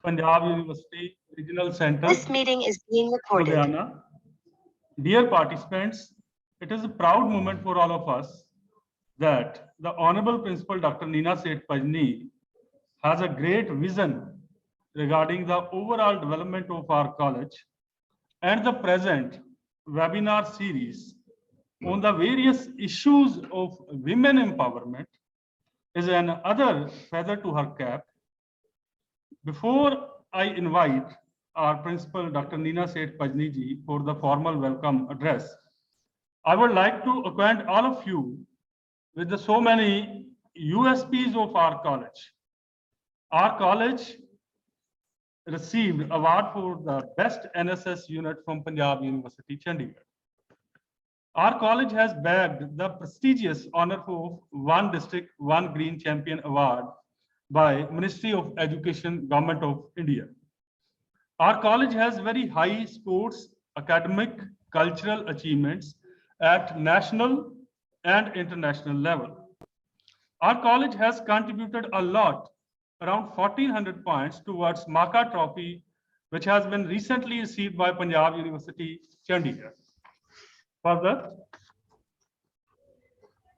Punjab University Regional Center, This meeting is being recorded. Ludhiana. Dear participants, it is a proud moment for all of us that the Honorable Principal Dr. Neena Seth Pajni has a great vision regarding the overall development of our college, and the present webinar series on the various issues of women empowerment is another feather to her cap. Before I invite our principal, Dr. Neena Seth Pajni ji, for the formal welcome address, I would like to acquaint all of you with the so many USPs of our college. Our college received award for the best NSS unit from Punjab University, Chandigarh. Our college has bagged the prestigious honor of One District, One Green Champion Award by Ministry of Education, Government of India. Our college has very high sports, academic, cultural achievements at national and international level. Our college has contributed a lot, around 1400 points towards Maka Trophy, which has been recently received by Punjab University, Chandigarh. Further,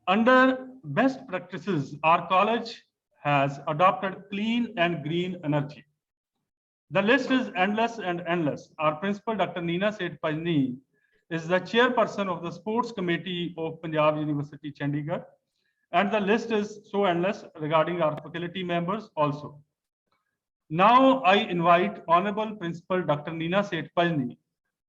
under best practices, our college has adopted clean and green energy. The list is endless and endless. Our principal, Dr. Neena Seth Pajni, is the chairperson of the sports committee of Punjab University, Chandigarh. And the list is so endless regarding our faculty members also. Now I invite Honorable Principal Dr. Neena Seth Pajni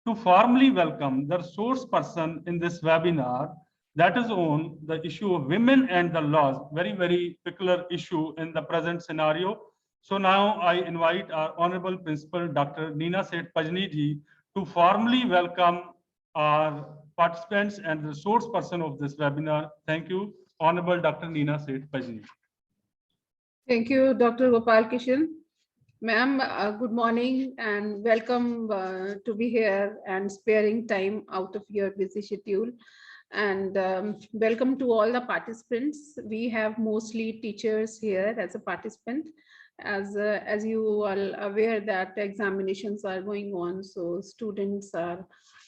to formally welcome the resource person in this webinar that is on the issue of women and the laws, very, very peculiar issue in the present scenario. So now I invite our Honorable Principal Dr. Neena Seth Pajni ji to formally welcome our participants and the resource person of this webinar. Thank you, Honorable Dr. Neena Seth Pajni. Thank you, Dr. Gopal Kishan. Ma'am, good morning and welcome to be here and sparing time out of your busy schedule. And welcome to all the participants. We have mostly teachers here as a participant. As you are aware that examinations are going on, so students are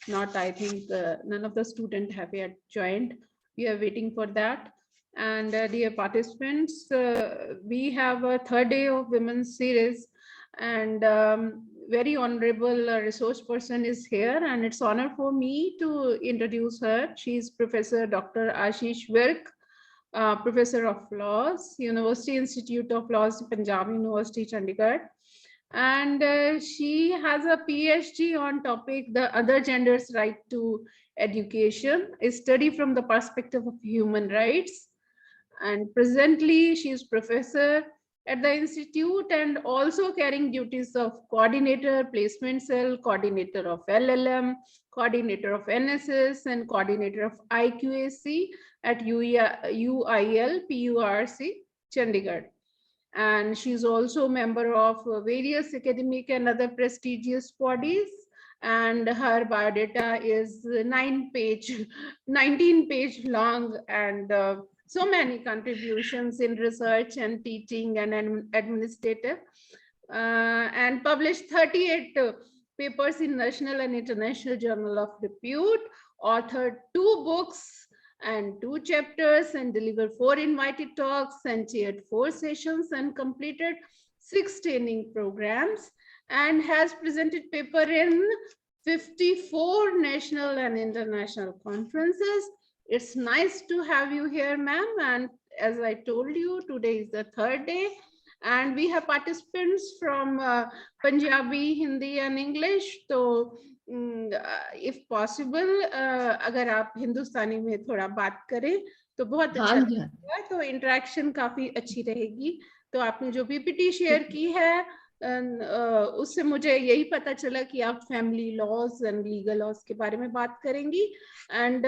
not, I think none of the students have yet joined. We are waiting for that. And dear participants, we have a third day of women's series, and very honorable resource person is here, and it's honor for me to introduce her. She's Professor Dr. Ashish Virk, Professor of Laws, University Institute of Laws, Punjab University, Chandigarh. And she has a PhD on topic, the other genders' right to education, a study from the perspective of human rights. And presently she is professor at the institute and also carrying duties of coordinator, placement cell, coordinator of LLM, coordinator of NSS, and coordinator of IQAC at UIL PURC, Chandigarh. And she's also a member of various academic and other prestigious bodies. And her biodata is 19-page long, and so many contributions in research and teaching and administrative, and published 38 papers in national and international journal of repute, authored 2 books and 2 chapters, and delivered 4 invited talks and chaired 4 sessions and completed 6 training programs, and has presented paper in 54 national and international conferences. It's nice to have you here, ma'am. And as I told you, today is the third day, and we have participants from Punjabi, Hindi, and English. So, if possible, अगर आप हिंदुस्तानी में थोड़ा बात करें तो बहुत अच्छा लगेगा, तो इंटरेक्शन काफी अच्छी रहेगी. तो आपने जो पीपीटी शेयर की है, उससे मुझे यही पता चला कि आप family laws and legal laws के बारे में बात करेंगी. And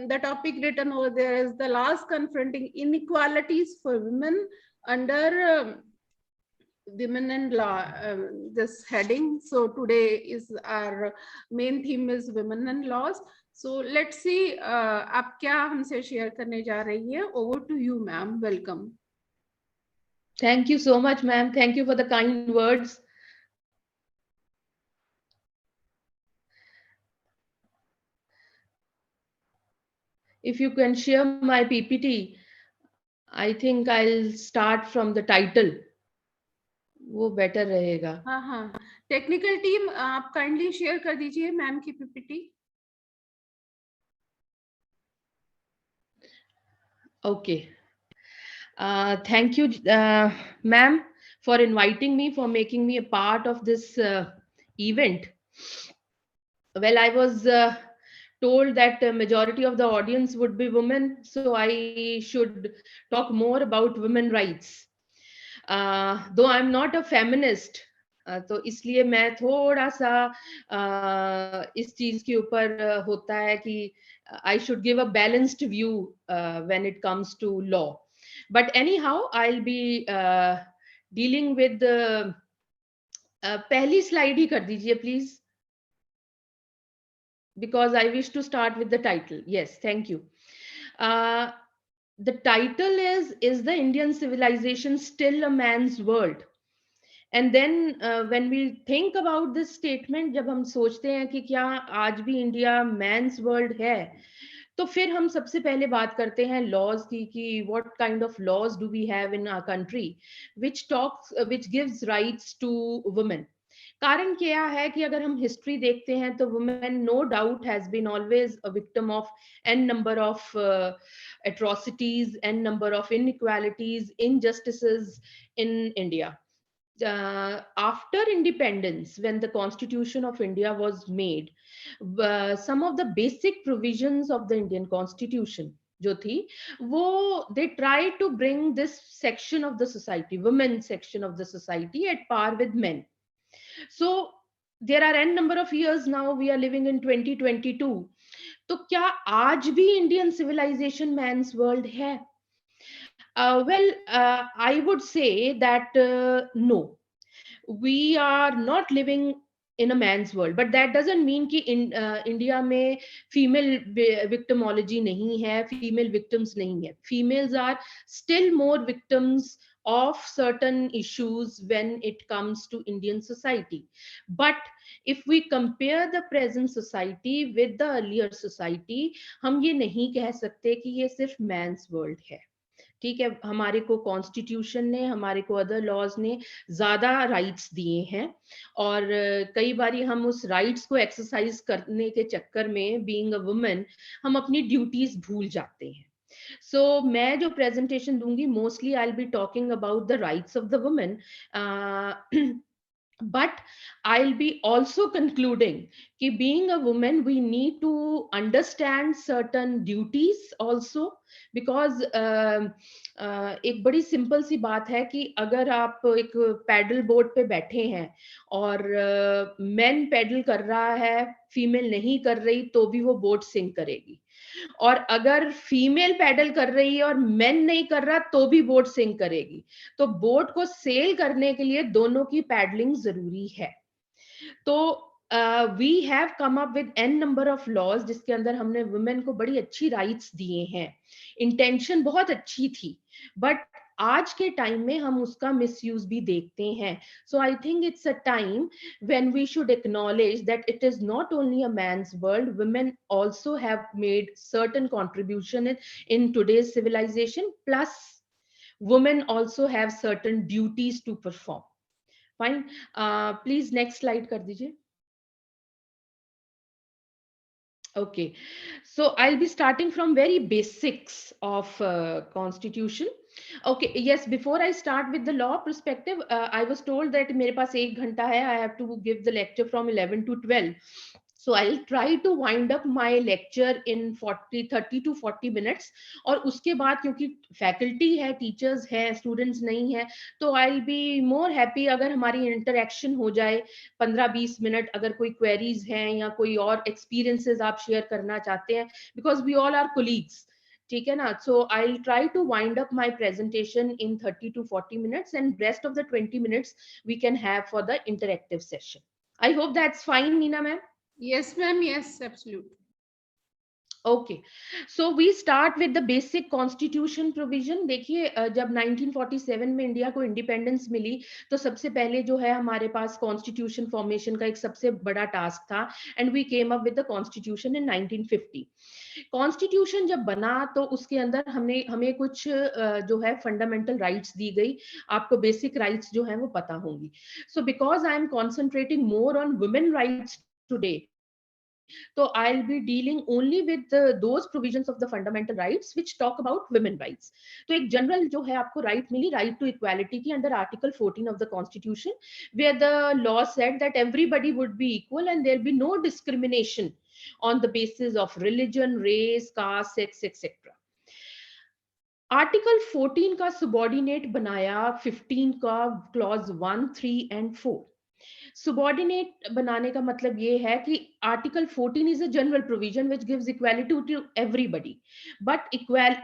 the topic written over there is the last confronting inequalities for women under women and law, this heading. So today is our main theme is women and laws. So let's see आप क्या हमसे share करने जा रही हैं. Over to you, ma'am. Welcome. Thank you so much, ma'am. Thank you for the kind words. if you can share my PPT, I think I'll start from the title. वो better रहेगा. हाँ हाँ, technical team आप kindly share कर दीजिए ma'am की PPT. Okay. Thank you, ma'am, for inviting me, for making me a part of this event. Well, I was told that the majority of the audience would be women, so I should talk more about women rights. Though I'm not a feminist, तो इसलिए मैं थोड़ा सा इस चीज के ऊपर होता है कि I should give a balanced view when it comes to law. But anyhow, I'll be dealing with the पहली slide ही कर दीजिए please, because I wish to start with the title. Yes, thank you. The title is the Indian civilization still a man's world? And then when we think about this statement, जब हम सोचते हैं कि क्या आज भी इंडिया man's world है, तो फिर हम सबसे पहले बात करते हैं laws की कि what kind of laws do we have in our country which gives rights to women. कारण क्या है कि अगर हम हिस्ट्री देखते हैं तो women no doubt has been always a victim of n number of atrocities, n number of inequalities, injustices in India. After independence, when the Constitution of India was made, some of the basic provisions of the Indian Constitution जो थी वो they tried to bring this section of the society, women section of the society, at par with men. So there are n number of years now, we are living in 2022. तो क्या आज भी Indian civilisation mains world है? Well, I would say that no, we are not living in a man's world, but that doesn't mean कि India में female victimology नहीं है, female victims नहीं है. Females are still more victims of certain issues when it comes to Indian society. But if we compare the present society with the earlier society, हम ये नहीं कह सकते कि ये सिर्फ man's world है. ठीक है, हमारे को कॉन्स्टिट्यूशन ने, हमारे को अदर लॉज ने ज्यादा राइट्स दिए हैं, और कई बार हम उस राइट्स को एक्सरसाइज करने के चक्कर में, बीइंग अ वुमन, हम अपनी ड्यूटीज भूल जाते हैं. So मैं जो प्रेजेंटेशन दूंगी, mostly I will be talking about the rights of the woman, but I'll be also concluding कि being a woman we need to understand certain duties also, because एक बड़ी सिंपल सी बात है कि अगर आप एक पैडल बोट पे बैठे हैं और मैन पैडल कर रहा है, फीमेल नहीं कर रही, तो भी वो बोट सिंक करेगी. और अगर फीमेल पैडल कर रही है और मेन नहीं कर रहा, तो भी बोट सिंक करेगी. तो बोट को सेल करने के लिए दोनों की पैडलिंग जरूरी है. तो we have come up with n number of laws जिसके अंदर हमने वुमेन को बड़ी अच्छी राइट्स दिए हैं. इंटेंशन बहुत अच्छी थी, बट आज के टाइम में हम उसका मिसयूज भी देखते हैं. So I think it's a time when we should acknowledge that it is not only a man's world, women also have made certain contribution in today's civilization, plus women also have certain duties to perform. Fine. Please next slide kar dijiye. Okay, so I'll be starting from very basics of constitution. Okay, yes, before I start with the law perspective, I was told that मेरे पास 1 घंटा है, I have to give the lecture from 11 to 12. So I'll try to wind up my lecture in 30 to 40 minutes. और उसके बाद क्योंकि faculty है, teachers हैं, students नहीं है, तो I'll be more happy अगर हमारी interaction हो जाए 15-20 मिनट, अगर कोई queries हैं या कोई और experiences आप share करना चाहते हैं, because we all are colleagues. ठीक है ना? So I'll try to wind up my presentation in 30 to 40 minutes, and rest of the 20 minutes we can have for the interactive session. I hope that's fine, Meena ma'am. Yes, ma'am. Yes, absolutely. Okay, so we start with the basic constitution provision. देखिए जब 1947 में India को independence मिली तो सबसे पहले जो है हमारे पास कॉन्स्टिट्यूशन फॉर्मेशन का एक सबसे बड़ा टास्क था, and we came up with the constitution in 1950। Constitution जब बना तो उसके अंदर हमने हमें कुछ जो है फंडामेंटल राइट्स दी गई। आपको बेसिक राइट्स जो है वो पता होंगी। So because I am concentrating more on women rights today, so I'll be dealing only with those provisions of the fundamental rights which talk about women rights. तो एक general जो है आपको राइट मिली, राइट टू इक्वालिटी की, under article 14 of the constitution, where the law said that everybody would be equal and there'll be no discrimination on the basis of religion, race, caste, sex, etc. Article 14 का subordinate बनाया 15 का clause 1, 3 and 4। subordinate बनाने का मतलब ये है कि article 14 is a general provision which gives equality to everybody, but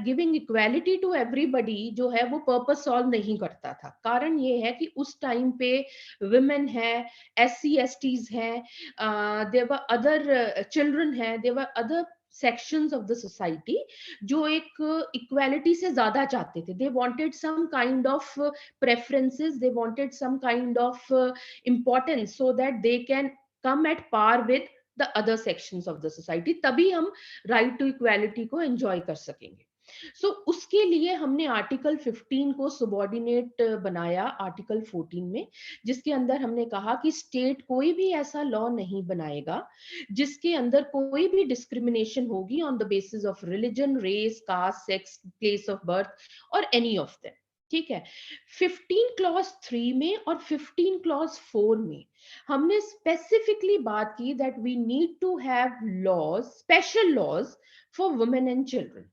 giving equality to everybody जो है वो purpose solve नहीं करता था। कारण ये है कि उस टाइम पे women है, SC STs है, there were other children है, there were other sections of the society जो एक इक्वालिटी से ज्यादा चाहते थे। they wanted some kind of preferences, they wanted some kind of importance so that they can come at par with the other sections of the society, तभी हम right to equality को enjoy कर सकेंगे। सो उसके लिए हमने आर्टिकल 15 को subordinate बनाया आर्टिकल 14 में, जिसके अंदर हमने कहा कि स्टेट कोई भी ऐसा लॉ नहीं बनाएगा जिसके अंदर कोई भी डिस्क्रिमिनेशन होगी on the basis of religion, race, caste, sex, place of birth और एनी ऑफ देम। ठीक है, 15 क्लॉज 3 में और 15 क्लॉज 4 में हमने स्पेसिफिकली बात की that we need to have laws, special laws for women and children.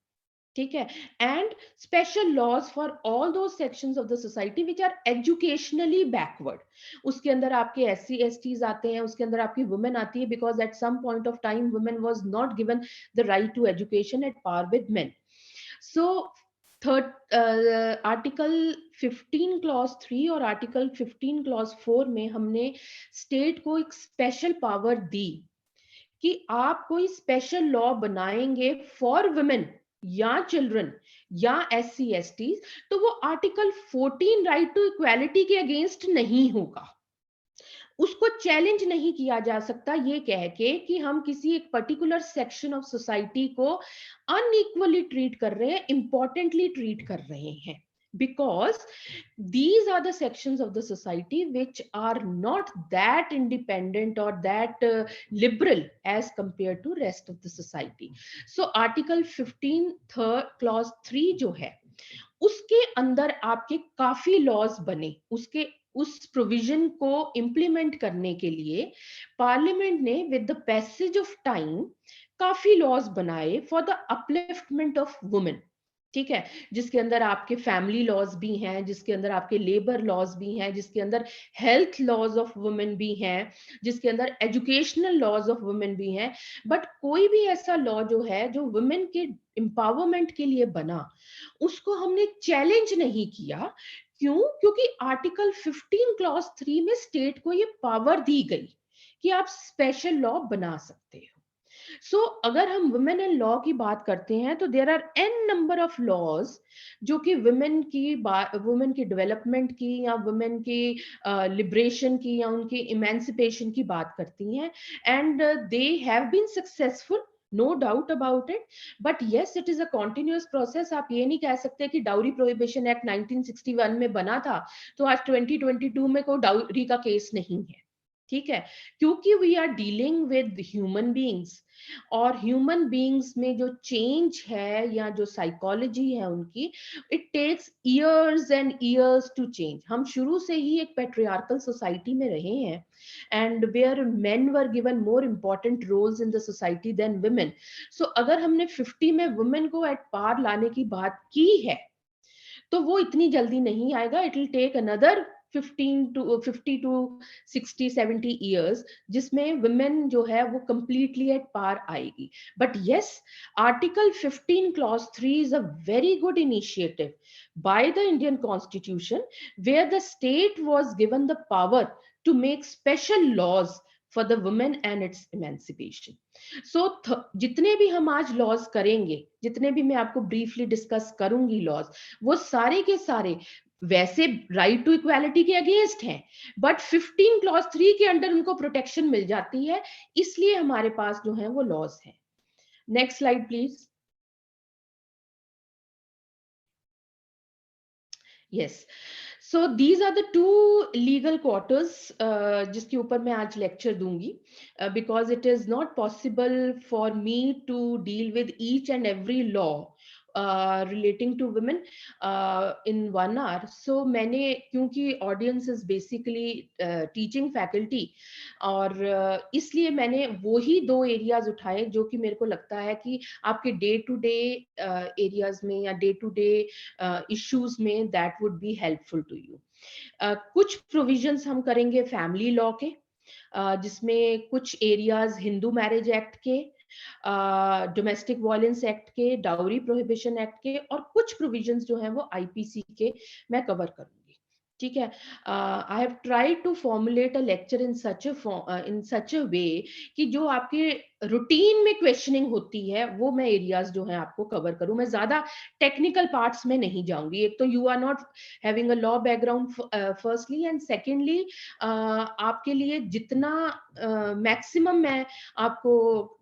ठीक है, and special laws for all those sections of the society which are educationally backward. उसके अंदर आपके SC STs आते हैं, उसके अंदर आपकी वुमेन आती है, because at some point of time women was not given the right to education at par with men. So article 15 clause 3 और आर्टिकल 15 क्लॉज 4 में हमने स्टेट को एक स्पेशल पावर दी कि आप कोई स्पेशल लॉ बनाएंगे फॉर वुमेन या चिल्ड्रन या SC STs, तो वो आर्टिकल 14 राइट टू इक्वालिटी के अगेंस्ट नहीं होगा। उसको चैलेंज नहीं किया जा सकता ये कह के कि हम किसी एक पर्टिकुलर सेक्शन ऑफ सोसाइटी को अनइक्वली ट्रीट कर रहे हैं, इंपॉर्टेंटली ट्रीट कर रहे हैं, because these are the sections of the society which are not that independent or that liberal as compared to rest of the society. So article 15 clause 3 जो है उसके अंदर आपके काफी लॉज बने। उसके उस प्रोविजन को इंप्लीमेंट करने के लिए पार्लियामेंट ने with the passage of time काफी लॉज बनाए for the upliftment of women. ठीक है, जिसके अंदर आपके फैमिली लॉज भी हैं, जिसके अंदर आपके लेबर लॉज भी हैं, जिसके अंदर हेल्थ लॉज ऑफ वुमेन भी हैं, जिसके अंदर एजुकेशनल लॉज ऑफ वुमेन भी हैं। बट कोई भी ऐसा लॉ जो है जो वुमेन के एम्पावरमेंट के लिए बना, उसको हमने चैलेंज नहीं किया। क्यों? क्योंकि आर्टिकल 15 क्लॉज 3 में स्टेट को ये पावर दी गई कि आप स्पेशल लॉ बना सकते हो। सो अगर हम वुमेन एंड लॉ की बात करते हैं तो there are n number of laws जो कि वुमेन की डेवलपमेंट की या वुमेन की लिबरेशन की या उनकी इमेंसिपेशन की बात करती हैं, and they have been successful, no doubt about it. But yes, it is a continuous process. आप ये नहीं कह सकते कि डाउरी प्रोहिबिशन एक्ट 1961 में बना था तो आज 2022 में कोई डाउरी का केस नहीं है। ठीक है, क्योंकि we are dealing with human beings, और ह्यूमन बीइंग्स में जो चेंज है या जो साइकोलॉजी है उनकी, it takes years and years to change. हम शुरू से ही एक पेट्रियार्कल सोसाइटी में रहे हैं, and where men were given more important roles in the society than women. So अगर हमने 50 में वुमेन को एट पार लाने की बात की है तो वो इतनी जल्दी नहीं आएगा। It will take another 50 to 60 70 years, जिसमें वुमेन जो है वो completely at par आएगी। But yes, Article 15 Clause 3 is a very good initiative by the Indian Constitution, where the state was given the power to make special laws for the women and its emancipation. So जितने भी हम आज laws करेंगे, जितने भी मैं आपको briefly discuss करूंगी लॉज, वो सारे के सारे वैसे राइट टू इक्वालिटी के अगेंस्ट हैं, बट 15 क्लॉज 3 के अंडर उनको प्रोटेक्शन मिल जाती है, इसलिए हमारे पास जो है वो लॉज हैं. Next slide please. Yes. So these are the two legal quarters जिसके ऊपर मैं आज लेक्चर दूंगी, because it is not possible for me to deal with each and every law relating to women in 1 hour. So मैंने, क्योंकि audience is basically teaching faculty, और इसलिए मैंने वो ही 2 एरियाज उठाए जो कि मेरे को लगता है कि आपके डे टू डे एरियाज में या डे टू डे इश्यूज में that would be helpful to you. कुछ प्रोविजंस हम करेंगे फैमिली लॉ के, जिसमें कुछ एरियाज हिंदू मैरिज एक्ट के, डोमेस्टिक वायलेंस एक्ट के, डाउरी प्रोहिबिशन एक्ट के, और कुछ प्रोविजंस जो हैं वो आईपीसी के मैं कवर करूंगी. ठीक है. I have tried to formulate a lecture in such a way कि जो आपके रूटीन में क्वेश्चनिंग होती है वो मैं एरियाज जो है आपको कवर करूं. मैं ज्यादा टेक्निकल पार्ट्स में नहीं जाऊंगी. एक तो you are not having a law background firstly, and secondly आपके लिए जितना मैक्सिमम मैं आपको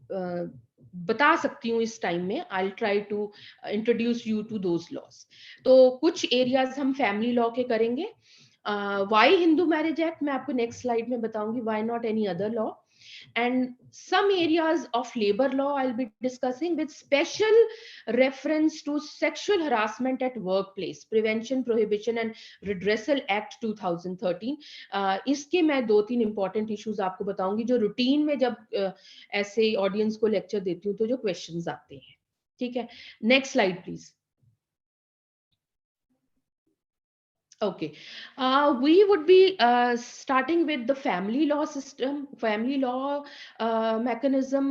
बता सकती हूँ इस टाइम में, I try to introduce you to those laws. तो कुछ एरियाज हम फैमिली लॉ के करेंगे. वाई हिंदू मैरिज एक्ट मैं आपको नेक्स्ट स्लाइड में बताऊंगी, why not any other law, and some areas of labor law I'll be discussing with special reference to Sexual Harassment at Workplace Prevention, Prohibition and Redressal Act 2013. इसके मैं 2-3 important issues आपको बताऊंगी जो routine में जब ऐसे ऑडियंस को lecture देती हूँ तो जो क्वेश्चंस आते हैं. ठीक है. Next slide please. Okay, we would be starting with the family law system, family law mechanism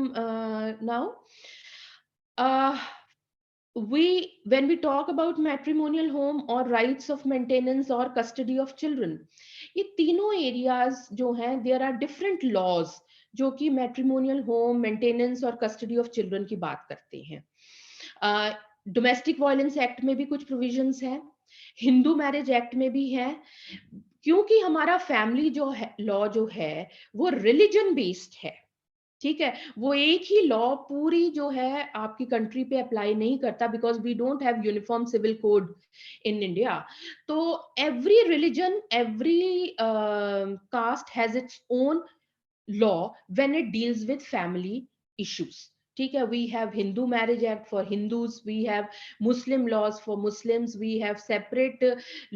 now. When we talk about matrimonial home or rights of maintenance or custody of children, ये तीनों areas जो हैं, there are different laws जो कि matrimonial home, maintenance और custody of children की बात करते हैं. डोमेस्टिक वायलेंस एक्ट में भी कुछ प्रोविजंस हैं, हिंदू मैरिज एक्ट में भी है. क्योंकि हमारा फैमिली जो है लॉ जो है वो रिलीजन बेस्ड है. ठीक है. वो एक ही लॉ पूरी जो है आपकी कंट्री पे अप्लाई नहीं करता, because we don't have uniform civil code in India. तो every religion, every caste has its own law when it deals with family issues. ठीक है. We have Hindu Marriage Act for Hindus, we have Muslim laws for Muslims, we have separate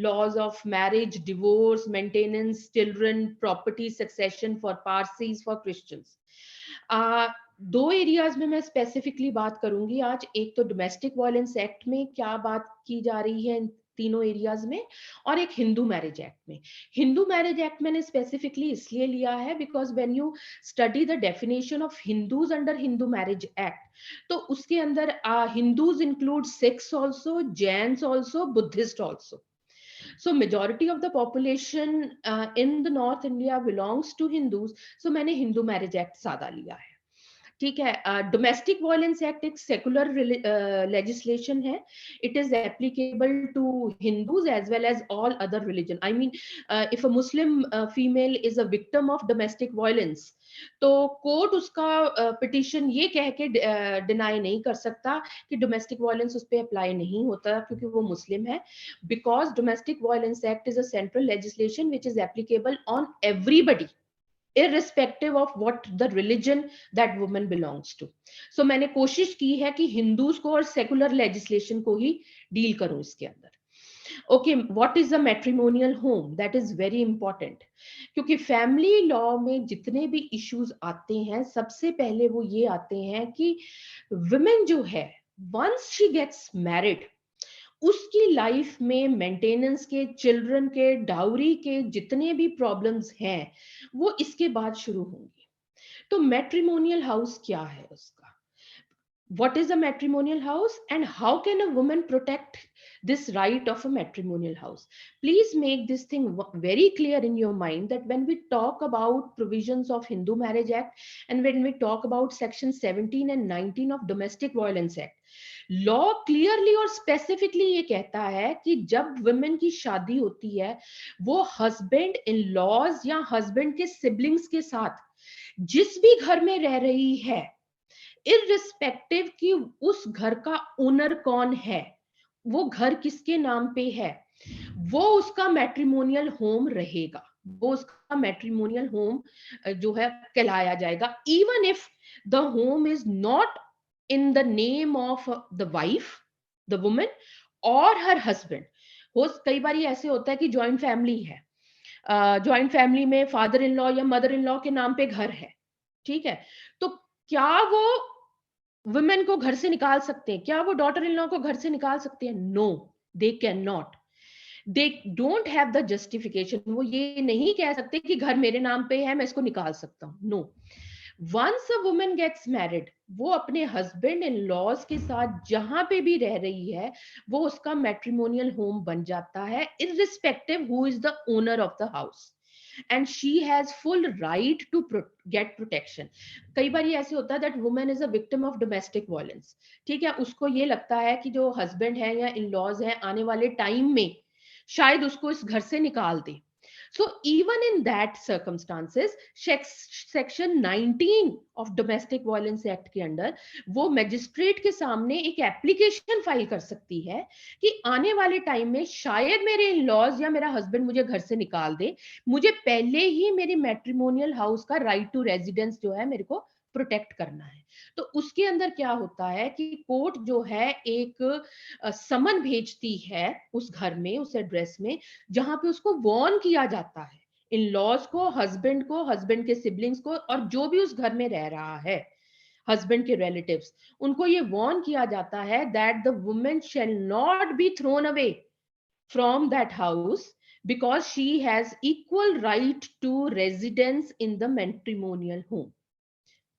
laws of marriage, divorce, maintenance, children, property, succession for Parsis, for Christians. 2 areas में मैं specifically बात करूंगी आज. एक तो domestic violence act में क्या बात की जा रही है इन तीनों एरियाज में, और एक हिंदू मैरिज एक्ट में. हिंदू मैरिज एक्ट मैंने स्पेसिफिकली इसलिए लिया है because when you study the definition of Hindus under Hindu marriage act, तो उसके अंदर Hindus include Sikhs also, Jains also, Buddhist also. So majority of the population in the North India belongs to Hindus. So मैंने Hindu marriage act सादा लिया है. ठीक है. Domestic violence act एक सेकुलर लेजिस्लेशन है. It is applicable to Hindus as well as all other religion. I mean if a Muslim female is a victim of domestic violence, तो court उसका पिटिशन ये कह के डिनाई नहीं कर सकता कि डोमेस्टिक वायलेंस उस पर अप्लाई नहीं होता क्योंकि वो मुस्लिम है, because domestic violence act is a central legislation which is applicable on everybody irrespective of what the religion that woman belongs to. So मैंने कोशिश की है कि हिंदूज को और सेकुलर लेजिस्लेशन को ही डील करूं इसके अंदर. Okay, what is a matrimonial home? That is very important. क्योंकि फैमिली लॉ में जितने भी इश्यूज आते हैं, सबसे पहले वो ये आते हैं कि women जो है, once she gets married, उसकी लाइफ में मेंटेनेंस के, चिल्ड्रन के, डाउरी के जितने भी प्रॉब्लम्स हैं वो इसके बाद शुरू होंगी. तो मैट्रिमोनियल हाउस क्या है उसका? What is a matrimonial house and how can a woman protect this right of a matrimonial house. Please make this thing very clear in your mind that when we talk about provisions of Hindu Marriage Act and when we talk about section 17 and 19 of Domestic Violence Act, law clearly और specifically ये कहता है कि जब women की शादी होती है वो हस्बैंड इन लॉज या हस्बैंड के सिबलिंग्स के साथ जिस भी घर में रह रही है, इररिस्पेक्टिव कि उस घर का ओनर कौन है, वो घर किसके नाम पे है, वो उसका मैट्रिमोनियल होम रहेगा, वो उसका मैट्रिमोनियल होम जो है कहलाया जाएगा, even if the home is not in the name of the wife, the woman or her husband. हो कई बार ऐसे होता है कि जॉइंट फैमिली है, जॉइंट फैमिली में फादर इन लॉ या मदर इन लॉ के नाम पे घर है, ठीक है, तो क्या वो वुमेन को घर से निकाल सकते हैं? क्या वो डॉटर इन लॉ को घर से निकाल सकते हैं? No, they can not. They don't have the justification. वो ये नहीं कह सकते कि घर मेरे नाम पे है, मैं इसको निकाल सकता हूं. No. Once a woman gets married, वो अपने हस्बैंड इन लॉज के साथ जहां पे भी रह रही है वो उसका मैट्रिमोनियल होम बन जाता है, irrespective who is the owner of the house, and she has full right to get protection. कई बार ये ऐसे होता है that woman is a victim of domestic violence. ठीक है, उसको ये लगता है कि जो हस्बैंड है या इन लॉज है आने वाले टाइम में शायद उसको इस घर से निकाल दे. So even in that circumstances, section 19 of Domestic Violence Act के अंदर वो मैजिस्ट्रेट के सामने एक एप्लीकेशन फाइल कर सकती है कि आने वाले टाइम में शायद मेरे इन-लॉज या मेरा हस्बैंड मुझे घर से निकाल दे, मुझे पहले ही मेरी मैट्रिमोनियल हाउस का राइट टू रेजिडेंस जो है मेरे को प्रोटेक्ट करना है. तो उसके अंदर क्या होता है कि कोर्ट जो है एक समन भेजती है उस घर में, उस एड्रेस में जहां पे उसको वार्न किया जाता है, इन लॉज को, हस्बैंड के सिबलिंग्स को और जो भी उस घर में रह रहा है, हस्बैंड के रिलेटिव्स, उनको ये वार्न किया जाता है that the women shall not be thrown away from that house because she has equal right to residence in the matrimonial home.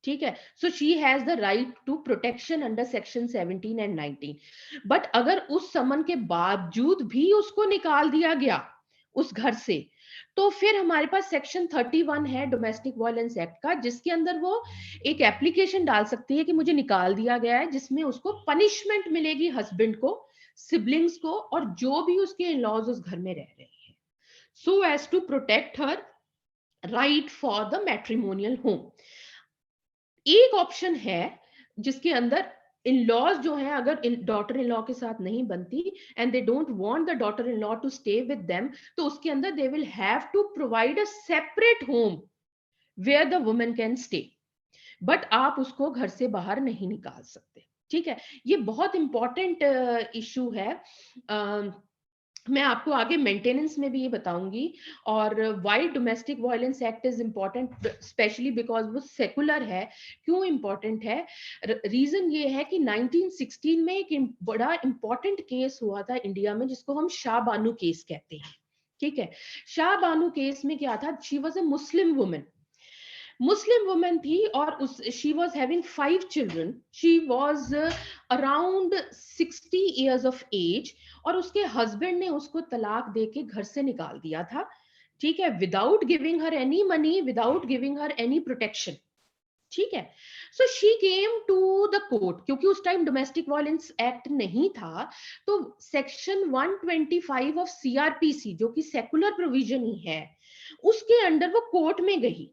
ठीक है, so she has the right to protection under section 17 and 19. But अगर उस समन के बावजूद भी उसको निकाल दिया गया उस घर से, तो फिर हमारे पास सेक्शन 31 है डोमेस्टिक वायलेंस एक्ट का, जिसके अंदर वो एक एप्लीकेशन डाल सकती है कि मुझे निकाल दिया गया है, जिसमें उसको पनिशमेंट मिलेगी हस्बैंड को, सिबलिंग्स को और जो भी उसके इन-लॉज उस घर में रह रहे हैं, so as to protect her right for the matrimonial home. एक ऑप्शन है जिसके अंदर इन लॉज जो है अगर डॉटर इन लॉ के साथ नहीं बनती and they don't want the daughter in law to stay with them, तो उसके अंदर they will have to provide a separate home where the woman can stay, but आप उसको घर से बाहर नहीं निकाल सकते. ठीक है, ये बहुत इंपॉर्टेंट इशू है. मैं आपको आगे मेंटेनेंस में भी ये बताऊंगी और why domestic violence act is important, specially because वो सेकुलर है. क्यों इम्पोर्टेंट है? रीजन ये है कि 1916 में एक बड़ा इंपॉर्टेंट केस हुआ था इंडिया में जिसको हम शाह बानू केस कहते हैं. ठीक है, शाह बानू केस में क्या था, she was a Muslim women थी और she was having 5 children. She was around 60 years of age और उसके हस्बैंड ने उसको तलाक देके घर से निकाल दिया था. ठीक है, without giving her any money, without giving her any protection. ठीक है, so she came to the court. क्योंकि उस टाइम डोमेस्टिक वायलेंस एक्ट नहीं था, तो सेक्शन 125 ऑफ CRPC जो कि सेकुलर प्रोविजन ही है, उसके अंडर वो कोर्ट में गई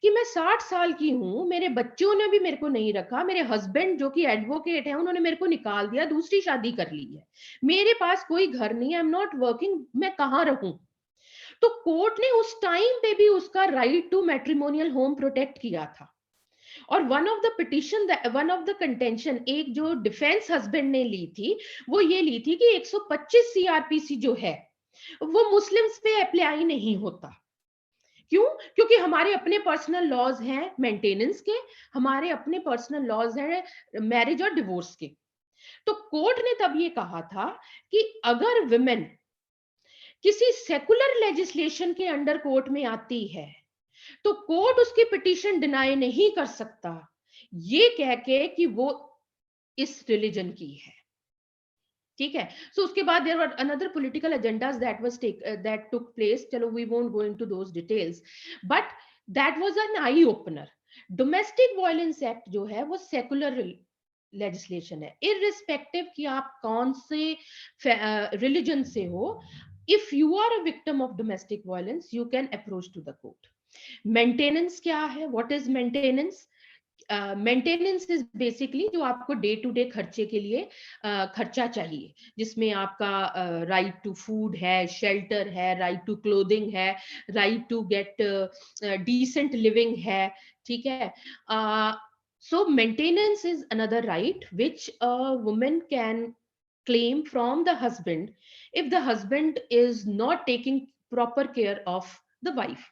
कि मैं 60 साल की हूं, मेरे बच्चों ने भी मेरे को नहीं रखा, मेरे हस्बैंड जो कि एडवोकेट है उन्होंने मेरे को निकाल दिया, दूसरी शादी कर ली है, मेरे पास कोई घर नहीं है, आई एम नॉट वर्किंग, मैं कहां रहूं. तो कोर्ट ने उस टाइम पे भी उसका right to matrimonial home protect किया था. और वन ऑफ द कंटेंशन, एक जो डिफेंस हस्बैंड ने ली थी, वो ये ली थी कि 125 CRPC जो है वो मुस्लिम्स पे अप्लाई नहीं होता. क्यों? क्योंकि हमारे अपने पर्सनल लॉज हैं मेंटेनेंस के, हमारे अपने पर्सनल लॉज हैं मैरिज और डिवोर्स के. तो कोर्ट ने तब ये कहा था कि अगर विमेन किसी सेकुलर लेजिस्लेशन के अंडर कोर्ट में आती है तो कोर्ट उसकी पिटीशन डिनाई नहीं कर सकता, ये कह के कि वो इस रिलीजन की है. ठीक है. So उसके बाद there were another political agendas that took place. चलो, we won't go into those details, but that was an eye opener. Domestic Violence Act जो है वो secular legislation है, irrespective कि आप कौन से religion से हो. If you are a victim of domestic violence, you can approach to the court. Maintenance क्या है? What is maintenance? Maintenance is basically जो आपको डे टू डे खर्चे के लिए खर्चा चाहिए, जिसमें आपका राइट टू फूड है, शेल्टर है, राइट टू क्लोथिंग है, right to get decent living है. ठीक है. So maintenance is another right which a woman can claim from the husband if the husband is not taking proper care of the wife.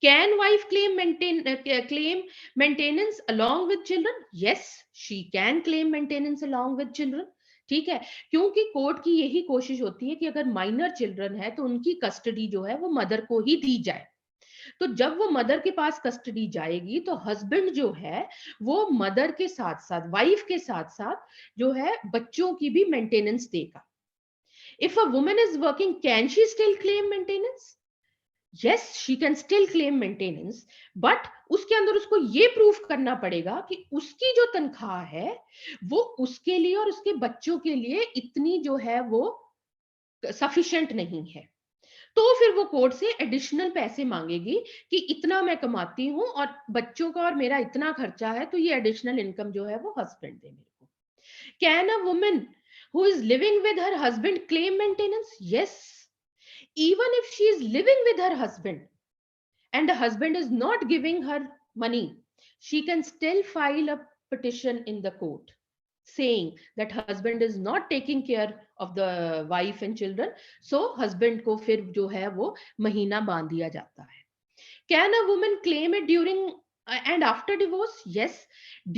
Can wife claim maintenance along with children? Yes, she can claim maintenance along with children. ठीक है. क्योंकि court की यही कोशिश होती है कि अगर माइनर चिल्ड्रन है तो उनकी कस्टडी जो है वो मदर को ही दी जाए. तो जब वो मदर के पास कस्टडी जाएगी तो हस्बैंड जो है वो मदर के साथ साथ, वाइफ के साथ साथ जो है बच्चों की भी मेंटेनेंस देगा. If a woman is working, can she still claim maintenance? Yes, she can still claim maintenance, but उसके अंदर उसको ये प्रूफ करना पड़ेगा कि उसकी जो तनख्वाह है वो उसके लिए और उसके बच्चों के लिए इतनी जो है वो सफिशिएंट नहीं है. तो फिर वो कोर्ट से एडिशनल पैसे मांगेगी कि इतना मैं कमाती हूं और बच्चों का और मेरा इतना खर्चा है, तो ये एडिशनल इनकम जो है वो हस्बैंड दे मेरे को. Can a woman who is living with her husband claim maintenance? Yes. Even if she is living with her husband and the husband is not giving her money, she can still file a petition in the court saying that husband is not taking care of the wife and children, so husband को फिर जो है वो महीना बांध दिया जाता है. Can a woman claim it during and after divorce? Yes.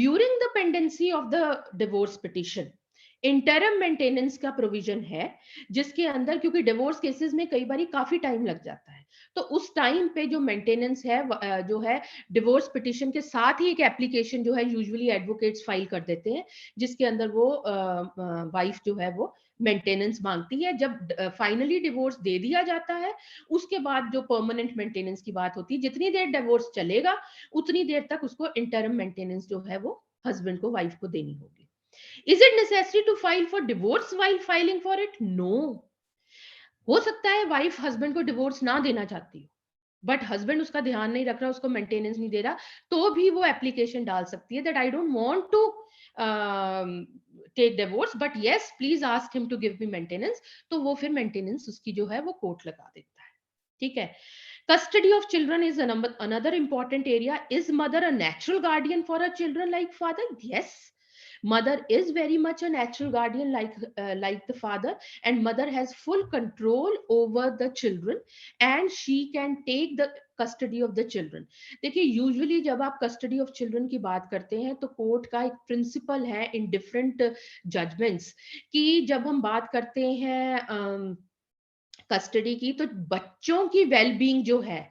During the pendency of the divorce petition, interim maintenance का प्रोविजन है, जिसके अंदर, क्योंकि डिवोर्स केसेस में कई बार काफी टाइम लग जाता है, तो उस टाइम पे जो मेंटेनेंस है जो है डिवोर्स पिटिशन के साथ ही एक एप्लीकेशन जो है यूजुअली एडवोकेट्स फाइल कर देते हैं, जिसके अंदर वो वाइफ जो है वो मेंटेनेंस मांगती है. जब फाइनली डिवोर्स दे दिया जाता है उसके बाद जो परमानेंट मेंटेनेंस की बात होती है, जितनी देर डिवोर्स चलेगा उतनी देर तक उसको इंटरम मेंटेनेंस जो है वो हस्बैंड को, वाइफ को देनी होगी. Is it necessary to file for divorce while filing for it? No. हो सकता है वाइफ हस्बैंड को डिवोर्स ना देना चाहती हो, बट हस्बैंड उसका ध्यान नहीं रख रहा, उसको मेंटेनेंस नहीं दे रहा, तो भी वो एप्लीकेशन डाल सकती है that I don't want to take divorce, but yes please ask him to give me maintenance. तो वो फिर मेंटेनेंस उसकी जो है वो कोर्ट लगा देता है. ठीक है. Custody of children is another important area. Is mother a natural guardian for her children like father? Yes. Mother is very much a natural guardian like the father, and mother has full control over the children and she can take the custody of the children. देखिए, usually जब आप custody of children की बात करते हैं तो court का एक प्रिंसिपल है इन डिफरेंट जजमेंट्स कि जब हम बात करते हैं कस्टडी की, तो बच्चों की वेलबींग जो है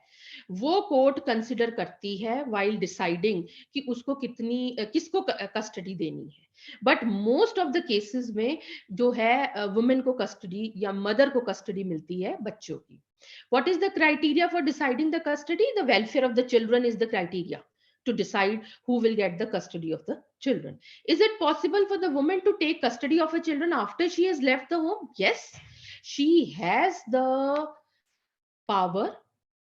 वो कोर्ट कंसिडर करती है वाइल डिसाइडिंग कि उसको किसको कस्टडी देनी है. But most of the cases में जो है वुमेन को कस्टडी या मदर को कस्टडी मिलती है बच्चों की. What is the criteria for deciding the custody? The welfare of the children is the criteria to decide who will get the custody of the children. Is it possible for the woman to take custody of her children after she has left the home? Yes, she has the power.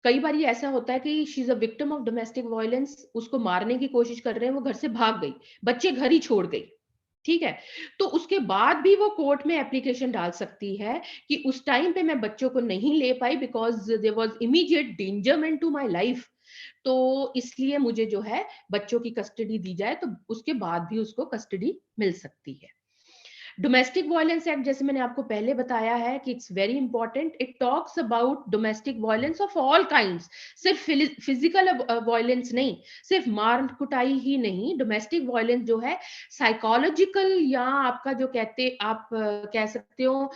कई बार ऐसा होता है कि she is a victim of domestic violence, उसको मारने की कोशिश कर रहे हैं, वो घर से भाग गई, बच्चे घर ही छोड़ गई. ठीक है. तो उसके बाद भी वो कोर्ट में एप्लीकेशन डाल सकती है कि उस टाइम पे मैं बच्चों को नहीं ले पाई because there was immediate endangerment to my life, तो इसलिए मुझे जो है बच्चों की कस्टडी दी जाए. तो उसके बाद भी उसको कस्टडी मिल सकती है. डोमेस्टिक वायलेंस एक्ट, जैसे मैंने आपको पहले बताया है कि it's very important. It talks about domestic violence of all kinds. सिर्फ फिजिकल वायलेंस नहीं, सिर्फ मार कुटाई ही नहीं. डोमेस्टिक वायलेंस जो है साइकोलॉजिकल या आपका जो आप कह सकते हो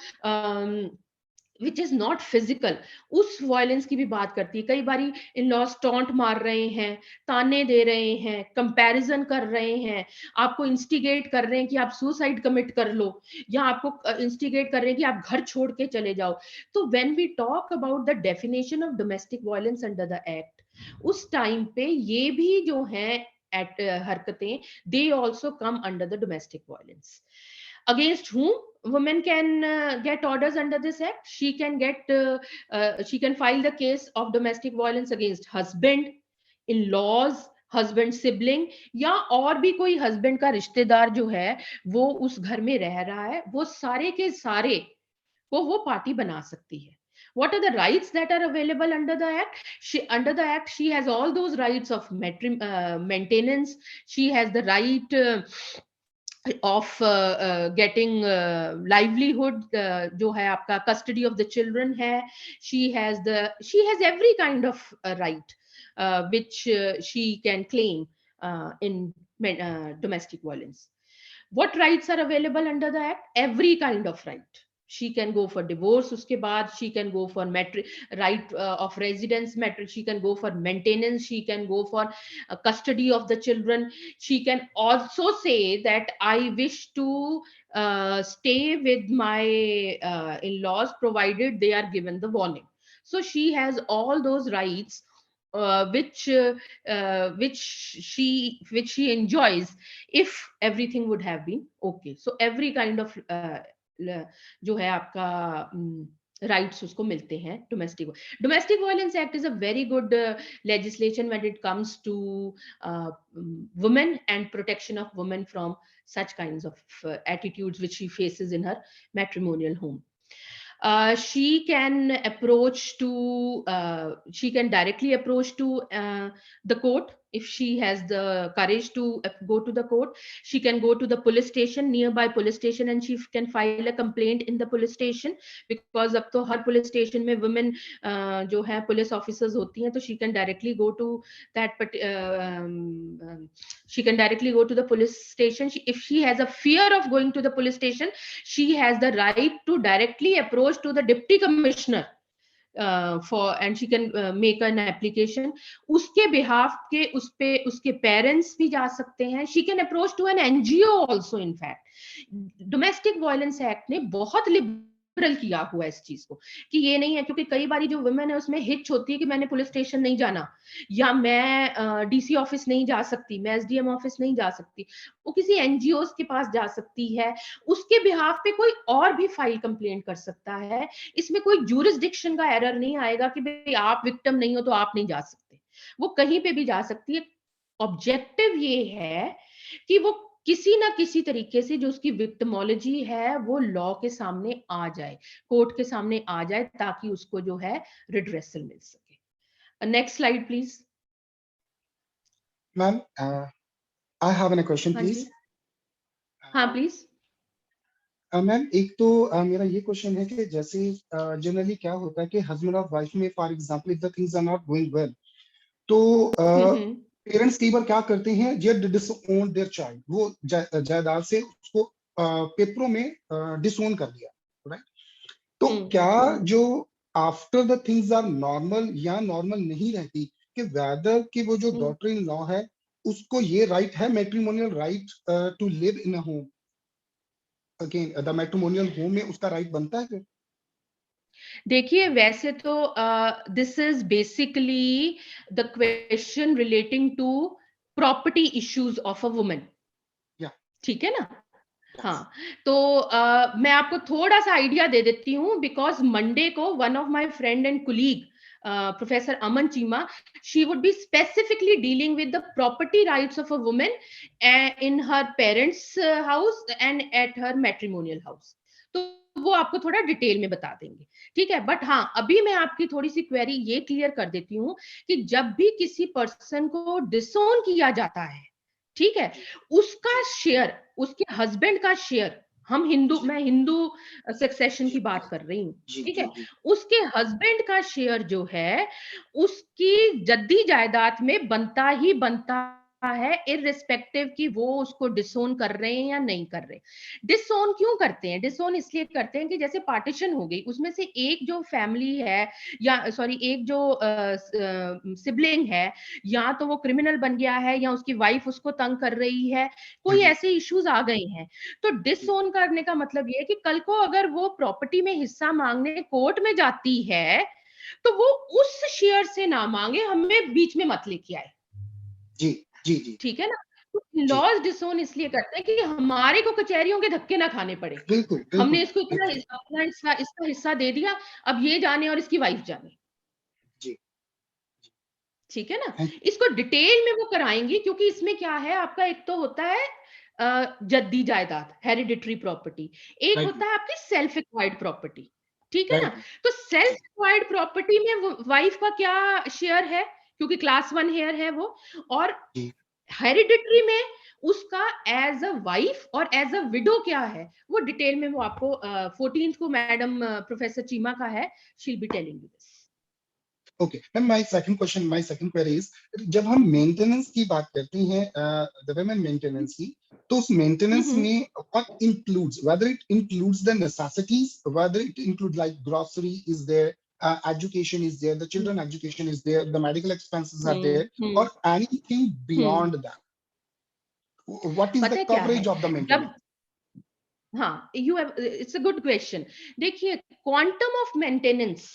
विच इज नॉट फिजिकल, उस वायलेंस की भी बात करती है। कई बारी इन लॉज टॉन्ट मार रहे हैं, ताने दे रहे हैं, कंपैरिजन कर रहे हैं, आपको इंस्टिगेट कर रहे हैं कि आप सुसाइड कमिट कर लो, या आपको इंस्टिगेट कर रहे हैं कि आप घर छोड़ के चले जाओ। तो when we talk about the definition of domestic violence under the act, उस टाइम पे ये भी जो है हरकतें, they also come under the domestic violence. Against whom women can get orders under this act? She can file the case of domestic violence against husband, in-laws, husband sibling, या और भी कोई husband का रिश्तेदार जो है वो उस घर में रह रहा है, वो सारे के सारे को वो पार्टी बना सकती है। What are the rights that are available under the act? Under the act, she has all those rights of maintenance. She has the right of getting livelihood, जो है आपका custody of the children है, she has every kind of right which she can claim in domestic violence. What rights are available under the act? Every kind of right. She can go for divorce, उसके बाद she can go for right of residence, she can go for maintenance, she can go for custody of the children. She can also say that I wish to stay with my in-laws provided they are given the warning. So she has all those rights which she enjoys if everything would have been okay. So every kind of जो है आपका rights उसको मिलते हैं। Domestic violence act is a very good legislation when it comes to women and protection of women from such kinds of attitudes which she faces in her matrimonial home. She can directly approach to the court. If she has the courage to go to the court, she can go to the police station, nearby police station, and she can file a complaint in the police station, because अब तो हर police station में women जो है police officers होती हैं, तो she can directly go to that, but she can directly go to the police station. If she has a fear of going to the police station, she has the right to directly approach to the deputy commissioner and she can make an application. उसके behalf के उसके parents भी जा सकते हैं. She can approach to an NGO also. In fact, Domestic Violence Act ने बहुत liberal किया हुआ है इस चीज को, कि ये नहीं है, क्योंकि कई बारी जो वुमेन है उसमें हिच होती है कि मैंने पुलिस स्टेशन नहीं जाना, या मैं डीसी ऑफिस नहीं जा सकती, मैं एसडीएम ऑफिस नहीं जा सकती. वो किसी एनजीओ के पास जा सकती है, उसके बिहाफ पे कोई और भी फाइल कंप्लेंट कर सकता है. इसमें कोई ज्यूरिसडिक्शन का एरर नहीं आएगा कि भाई आप विक्टिम नहीं हो तो आप नहीं जा सकते. वो कहीं पे भी जा सकती है. ऑब्जेक्टिव ये है कि वो किसी ना किसी तरीके से जो उसकी विक्टिमोलॉजी है वो लॉ के सामने आ जाए, कोर्ट के सामने आ जाए, ताकि उसको जो है रिड्रेसल मिल सके. Next slide please. Ma'am, I have an question please. हाँ प्लीज. मैम, एक तो मेरा ये क्वेश्चन है कि जैसे जनरली क्या होता है कि हस्बैंड और वाइफ में, for example, if the things are not going well, तो पेरेंट्स कई बार क्या करते हैं, जे डिसओन देयर चाइल्ड, वो जायदाद से उसको पेपरों में डिसओन कर दिया, राइट? तो क्या जो after the things are normal या नॉर्मल नहीं रहती, कि वेदर कि वो जो डॉटर इन लॉ है उसको ये राइट है, matrimonial right to live in a home, again the matrimonial home में उसका राइट बनता है फिर? देखिए, वैसे तो this is basically the question relating to property issues of a woman. ठीक है ना? हाँ, तो मैं आपको थोड़ा सा आइडिया दे देती हूँ, बिकॉज मंडे को one of my friend and colleague, Professor Aman Chima, she would be specifically dealing with the property rights of a woman in her parents' house and at her matrimonial house. तो वो आपको थोड़ा detail में बता देंगे, ठीक है? But हाँ, अभी मैं आपकी थोड़ी सी क्वेरी ये क्लियर कर देती हूँ कि जब भी किसी पर्सन को डिसोन किया जाता है, ठीक है, उसका शेयर, उसके हस्बैंड का शेयर, मैं हिंदू सक्सेशन की बात कर रही हूँ, ठीक है, उसके हस्बैंड का शेयर जो है उसकी जद्दी जायदाद में बनता ही बनता है, इररिस्पेक्टिव कि वो उसको डिसोन कर रहे हैं या नहीं कर रहे। डिसोन क्यों करते हैं? डिसोन इसलिए करते हैं कि जैसे पार्टीशन हो गई, उसमें से एक जो फैमिली है या सॉरी एक जो सिबलिंग है, या तो वो क्रिमिनल बन गया है या उसकी वाइफ उसको तंग कर रही है, कोई ऐसे इश्यूज आ गए हैं, तो डिसोन करने का मतलब ये है कि कल को अगर वो प्रॉपर्टी में हिस्सा मांगने कोर्ट में जाती है तो वो उस शेयर से ना मांगे, हमें बीच में मत लेके आए। जी जी जी ठीक है ना? तो लॉज डिसोन इसलिए करते हैं कि हमारे को कचहरियों के धक्के ना खाने पड़े। बिल्कुल बिल्कुल हमने इसको इतना बिल्कुल, अपना इसका हिस्सा दे दिया, अब ये जाने और इसकी वाइफ जाने। जी ठीक है ना? थैंक इसको डिटेल में वो कराएंगी, क्योंकि इसमें क्या है, आपका एक तो होता है जद्दी जायदाद, हेरिडिटरी प्रॉपर्टी, एक राइट होता है आपकी सेल्फ एक्वायर्ड प्रॉपर्टी। ठीक है ना? राइट तो सेल्फ एक्वायर्ड प्रॉपर्टी में वाइफ का क्या शेयर है, क्योंकि क्लास 1 हेयर है वो, और जी हेरिडिटरी में उसका एज अ वाइफ और एज अ विडो क्या है, वो डिटेल में वो आपको 14th को मैडम प्रोफेसर चीमा का है, she will be telling you this. Okay ma'am, my second query is, जब हम मेंटेनेंस की बात करते हैं, द वुमेन मेंटेनेंस की, तो उस मेंटेनेंस में what includes, whether it includes the necessities, whether it include like grocery is there, education is there, the children education is there, the medical expenses are there, or anything beyond that, what is the पता है क्या है, coverage of the जब maintenance? हाँ, you have, it's a good question. देखिए, quantum of maintenance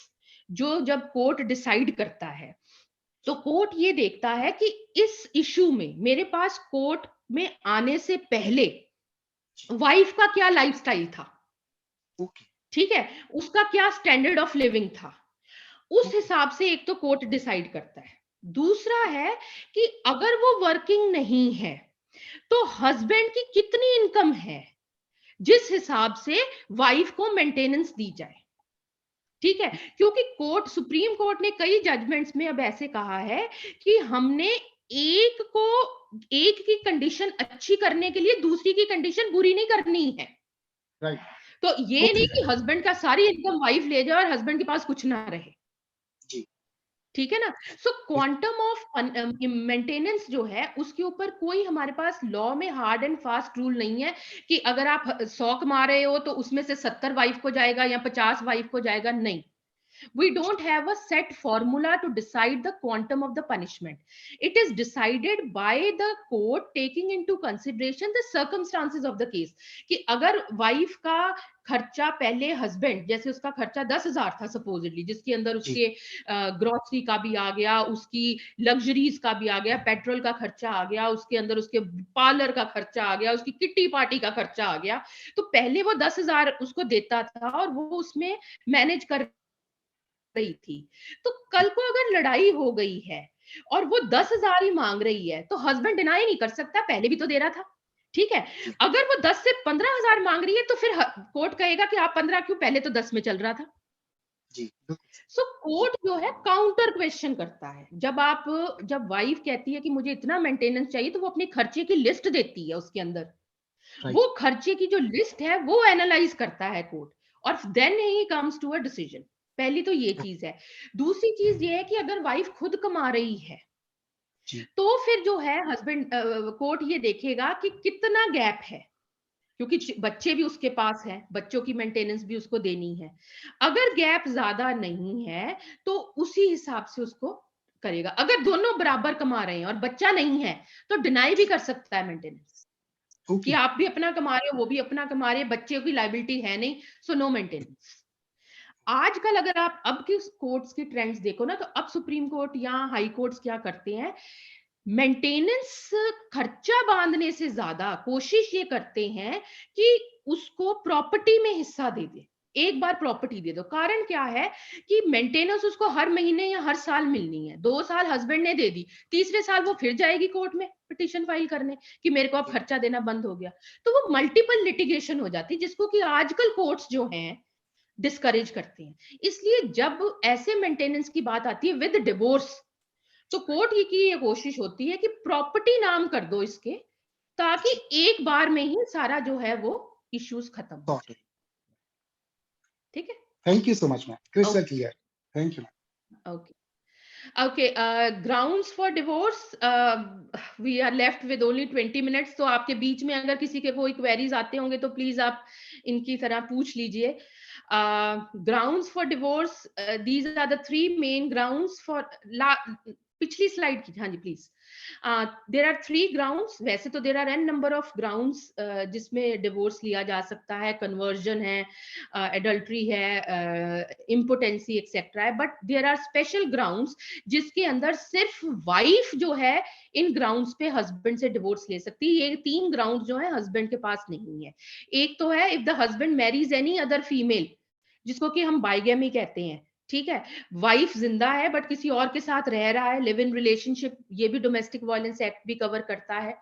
जो जब court decide करता है, तो कोर्ट ये देखता है कि इस इशू में मेरे पास कोर्ट में आने से पहले वाइफ का क्या लाइफस्टाइल था, Okay ठीक है, उसका क्या स्टैंडर्ड ऑफ लिविंग था, उस हिसाब से एक तो कोर्ट डिसाइड करता है। दूसरा है कि अगर वो वर्किंग नहीं है तो हस्बैंड की कितनी इनकम है, जिस हिसाब से वाइफ को मेंटेनेंस दी जाए। ठीक है, क्योंकि कोर्ट, सुप्रीम कोर्ट ने कई जजमेंट्स में अब ऐसे कहा है कि हमने एक को, एक की कंडीशन अच्छी करने के लिए दूसरी की कंडीशन बुरी नहीं करनी है। right तो ये नहीं okay कि हस्बैंड का सारी इनकम वाइफ ले जाए और हस्बैंड के पास कुछ ना रहे। जी ठीक है ना? सो क्वांटम ऑफ मेंटेनेंस जो है, उसके ऊपर कोई हमारे पास लॉ में हार्ड एंड फास्ट रूल नहीं है कि अगर आप 100 कमा रहे हो तो उसमें से 70 वाइफ को जाएगा या 50 वाइफ को जाएगा, नहीं। We don't have a set formula to decide the quantum of the punishment. It is decided by the court taking into consideration the circumstances of the case. कि अगर वाइफ का खर्चा पहले हस्बैंड, जैसे उसका खर्चा 10,000 था सपोजिटली, जिसके अंदर जी उसके ग्रोसरी का भी आ गया, उसकी लग्जरीज का भी आ गया, पेट्रोल का खर्चा आ गया, उसके अंदर उसके पार्लर का खर्चा आ गया, उसकी किट्टी पार्टी का खर्चा आ गया, तो पहले वो 10,000 उसको देता था और वो उसमें मैनेज कर रही थी। तो कल को अगर लड़ाई हो गई है और वो 10,000 ही मांग रही है, तो हस्बैंड डिनाई नहीं कर सकता, पहले भी तो दे रहा था। ठीक है, जी अगर वो 10 से 15,000 मांग रही है तो फिर कोर्ट कहेगा कि आप 15 क्यों, पहले तो 10 में चल रहा था। जी बिल्कुल सो कोर्ट जो है काउंटर क्वेश्चन करता है। जब वाइफ कहती है कि मुझे इतना मेंटेनेंस चाहिए, तो वो अपने खर्चे की लिस्ट देती है, उसके अंदर राइट वो खर्चे की जो लिस्ट है वो एनालाइज करता है कोर्ट, और then he comes to a decision. पहली तो ये चीज है। दूसरी चीज ये है कि अगर वाइफ खुद कमा रही है, जी तो फिर जो है हस्बैंड, कोर्ट ये देखेगा कि कितना गैप है, क्योंकि बच्चे भी उसके पास हैं, बच्चों की मेंटेनेंस भी उसको देनी है। अगर गैप ज्यादा नहीं है तो उसी हिसाब से उसको करेगा। अगर दोनों बराबर कमा रहे हैं और बच्चा नहीं है, तो डिनाई भी कर सकता है मेंटेनेंस, कि ओके आप भी अपना कमा रहे हो, वो भी अपना कमा रहे हैं, बच्चे की लायबिलिटी है नहीं, सो नो मेंटेनेंस। आजकल अगर आप अब के कोर्ट्स की ट्रेंड्स देखो ना, तो अब सुप्रीम कोर्ट या हाई कोर्ट्स क्या करते हैं, मेंटेनेंस खर्चा बांधने से ज्यादा कोशिश ये करते हैं कि उसको प्रॉपर्टी में हिस्सा दे दे, एक बार प्रॉपर्टी दे दो। कारण क्या है कि मेंटेनेंस उसको हर महीने या हर साल मिलनी है। 2 साल हस्बैंड ने दे दी, तीसरे साल वो फिर जाएगी कोर्ट में पिटीशन फाइल करने कि मेरे को अब खर्चा देना बंद हो गया, तो वो मल्टीपल लिटिगेशन हो जाती है, जिसको कि आजकल कोर्ट्स जो हैं डिस्करेज करते हैं। इसलिए जब ऐसे मेंटेनेंस की बात आती है विद डिवोर्स, तो कोर्ट की ये कोशिश होती है कि प्रॉपर्टी नाम कर दो इसके, ताकि एक बार में ही सारा जो है वो इश्यूज खत्म हो गॉट जाए। इट, ठीक है, thank you so much ma'am, crystal okay clear, thank you. Okay. Okay, grounds for divorce. We are left with only 20 minutes. तो आपके बीच में अगर किसी के कोई queries आते होंगे तो please आप इनकी तरह पूछ लीजिए. Grounds for divorce. These are the three main grounds for. पिछली slide की, हाँ जी please. There are three grounds. वैसे तो there are n number of grounds जिसमें divorce लिया जा सकता है. Conversion है, adultery है, impotency etc. है. But there are special grounds जिसके अंदर सिर्फ वाइफ जो है इन ग्राउंड्स पे हस्बैंड से डिवोर्स ले सकती है. ये 3 ग्राउंड जो है हस्बैंड के पास नहीं है. एक तो है if the husband marries any other female, जिसको कि हम बाइगेमी कहते हैं. ठीक है, वाइफ जिंदा है बट किसी और के साथ रह रहा है, लिव इन रिलेशनशिप, ये भी डोमेस्टिक वायलेंस एक्ट भी कवर करता है.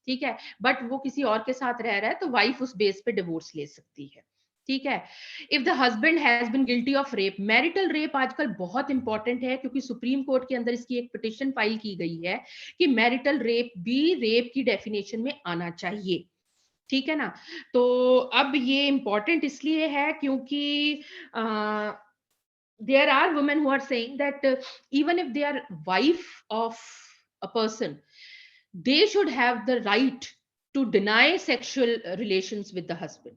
ठीक है, बट वो किसी और के साथ रह रहा है तो वाइफ उस बेस पे डिवोर्स ले सकती है. ठीक है. If the husband has been guilty of rape, marital rape आजकल बहुत इंपॉर्टेंट है क्योंकि सुप्रीम कोर्ट के अंदर इसकी एक पिटिशन फाइल की गई है कि मैरिटल रेप भी रेप की डेफिनेशन में आना चाहिए. ठीक है ना. तो अब ये इंपॉर्टेंट इसलिए है क्योंकि there are women who are saying that even if they are wife of a person, they should have the right to deny sexual relations with the husband.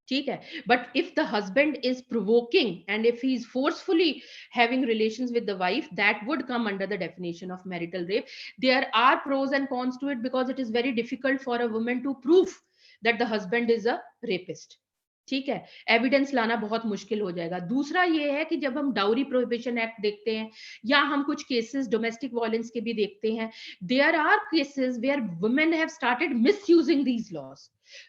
ठीक है, but if the husband is provoking and if he is forcefully having relations with the wife, that would come under the definition of marital rape. There are pros and cons to it because it is very difficult for a woman to prove that the husband is a rapist. ठीक है, evidence लाना बहुत मुश्किल हो जाएगा. दूसरा ये है कि जब हम डाउरी प्रोहिबिशन एक्ट देखते हैं या हम कुछ केसेस डोमेस्टिक वायलेंस के भी देखते हैं, there are cases where women have started misusing these laws.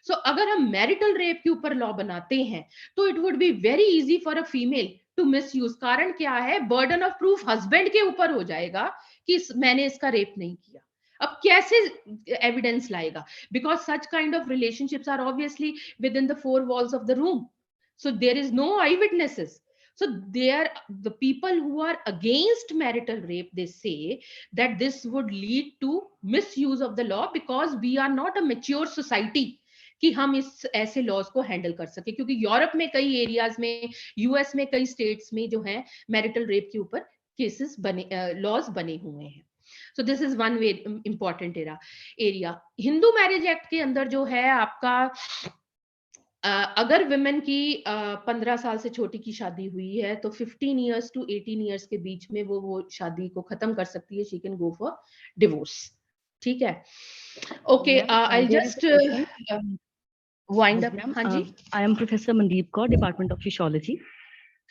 So अगर हम मैरिटल रेप के ऊपर लॉ बनाते हैं तो it would be very easy for a female to misuse. कारण क्या है, बर्डन ऑफ प्रूफ हस्बैंड के ऊपर हो जाएगा कि मैंने इसका रेप नहीं किया. अब कैसे एविडेंस लाएगा, because such kind of relationships are obviously within the four walls of the room, so there is no eye witnesses. So there, the people who are against marital rape, they say that this would lead to misuse of the law because we are not a mature society कि हम इस ऐसे laws को handle कर सके. क्योंकि Europe में कई एरियाज में, यूएस में कई स्टेट्स में जो है मैरिटल रेप के ऊपर केसेस बने, लॉज बने हुए हैं. So this is one way important area. Hindu marriage act के अंदर जो है आपका अगर विमेन की 15 साल से छोटी की शादी हुई है तो 15 इयर्स टू 18 इयर्स के बीच में वो शादी को खत्म कर सकती है. She can go for divorce. ठीक है. Okay, I just wind up. हाँ जी, I am professor Mandeep Kaur, department of physiology.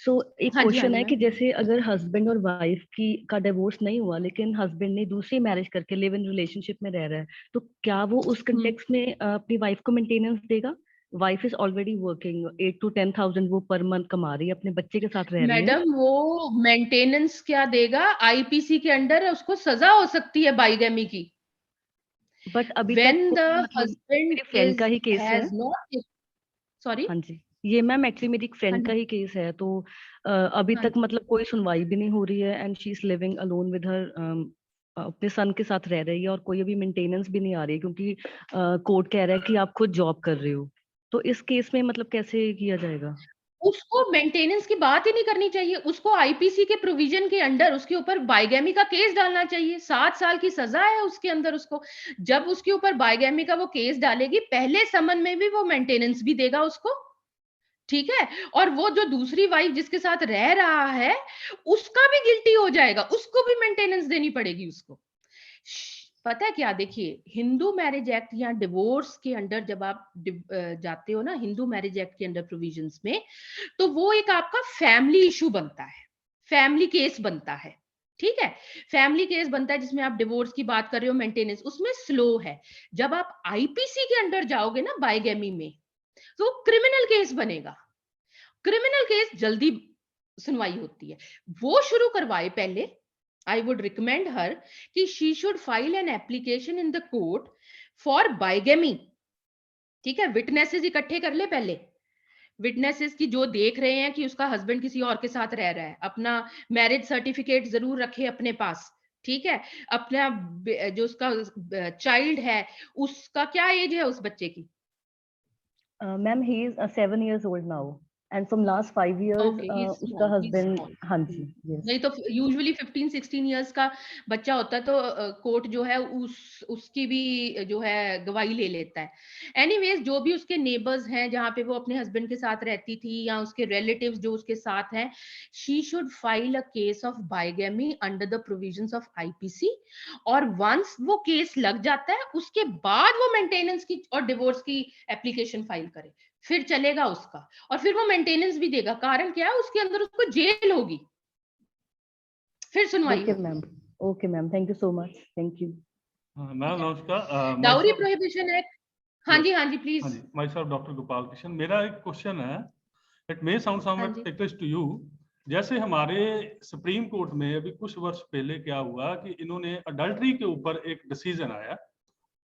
So एक हाँ जी, क्वेश्चन हाँ है जी, कि जैसे अगर हस्बैंड और वाइफ की का डिवोर्स नहीं हुआ लेकिन हस्बैंड ने दूसरी मैरिज करके लिव इन रिलेशनशिप में रह रहा है, तो क्या वो उस कंटेक्स्ट में अपनी वाइफ को मेंटेनेंस देगा? Wife is already working, 8 to 10,000 वो पर मंथ कमा रही है, अपने बच्चे के साथ रह रही है. मैडम वो मेंटेनेंस क्या देगा? आईपीसी के अंडर उसको सजा हो सकती है बाइगेमी की. बट अभी When तक the मतलब husband मेरी फ्रेंड is का ही केस है. has not, sorry, हाँ जी, ये मैम एक्चुअली मेरी एक हाँ फ्रेंड का जी, ही केस है. तो अभी हाँ तक जी. मतलब कोई सुनवाई भी नहीं हो रही है and she is living alone with her, अपने सन के साथ रह रही है और कोई अभी मेंटेनेंस भी नहीं आ रही है क्योंकि कोर्ट कह रहा है कि आप खुद जॉब कर रहे हो. तो इस केस में मतलब कैसे किया जाएगा? उसको मेंटेनेंस की बात ही नहीं करनी चाहिए. उसको आईपीसी के प्रोविजन के अंडर उसके ऊपर बाइगेमी का केस डालना चाहिए. 7 साल की सजा है उसके अंदर. उसको जब उसके ऊपर बाइगेमी का वो केस डालेगी, पहले समन में भी वो मेंटेनेंस भी देगा उसको. ठीक है, और वो जो दूसरी वाइफ जिसके साथ रह रहा है उसका भी गिल्टी हो जाएगा, उसको भी मेंटेनेंस देनी पड़ेगी उसको. पता है क्या, देखिए हिंदू मैरिज एक्ट या डिवोर्स के अंडर जब आप जाते हो ना, हिंदू मैरिज एक्ट के अंडर प्रोविजंस में, तो वो एक आपका फैमिली इशू बनता है, फैमिली केस बनता है. ठीक है, फैमिली केस बनता है जिसमें आप डिवोर्स की बात कर रहे हो, मेंटेनेंस उसमें स्लो है. जब आप आईपीसी के अंडर जाओगे ना बाइगेमी में, तो क्रिमिनल केस बनेगा. क्रिमिनल केस जल्दी सुनवाई होती है. वो शुरू करवाए पहले. I would recommend her कि she should file an application in the court for bigamy. ठीक है, विटनेसेस इकट्ठे कर ले पहले. विटनेसेस की जो देख रहे हैं कि उसका हस्बैंड किसी और के साथ रह रहा है, अपना मैरिज सर्टिफिकेट जरूर रखे अपने पास. ठीक है, अपना जो उसका चाइल्ड है उसका क्या एज है उस बच्चे की? Ma'am he is 7 years old now. And from last 5 years Okay, he's उसका small, he's हस्बैंड, small. हाँ जी, yes. नहीं तो यूजुअली 15-16 इयर्स का बच्चा होता है तो कोर्ट जो है उसकी भी जो है गवाही ले लेता है। एनीवेज, जो भी उसके नेबर्स हैं जहाँ पे वो अपने हस्बैंड के साथ रहती थी या उसके रिलेटिव्स जो उसके साथ हैं, she should file a case of bigamy under the provisions of IPC. और वंस वो केस लग जाता है उसके बाद वो मेंटेनेंस की और डिवोर्स की एप्लीकेशन फाइल करे, फिर चलेगा उसका, और फिर वो मेंटेनेंस भी देगा। कारण क्या है, उसके अंदर उसको जेल होगी, फिर सुनवाई ओके होगी। Ma'am, okay ma'am, thank you so much, thank you. Ma'am नमस्कार। डाउरी प्रोहिबिशन एक्ट, हाँ जी, हाँ जी, हाँ प्लीज। जी, my self doctor Gopal Krishna. मेरा एक क्वेश्चन है, इट मे साउंड हाँ समवट जी। Technical to you. जैसे हमारे सुप्रीम कोर्ट में अभी कुछ वर्ष पहले क्या हुआ कि इन्होंने अडल्ट्री के ऊपर एक डिसीजन आया।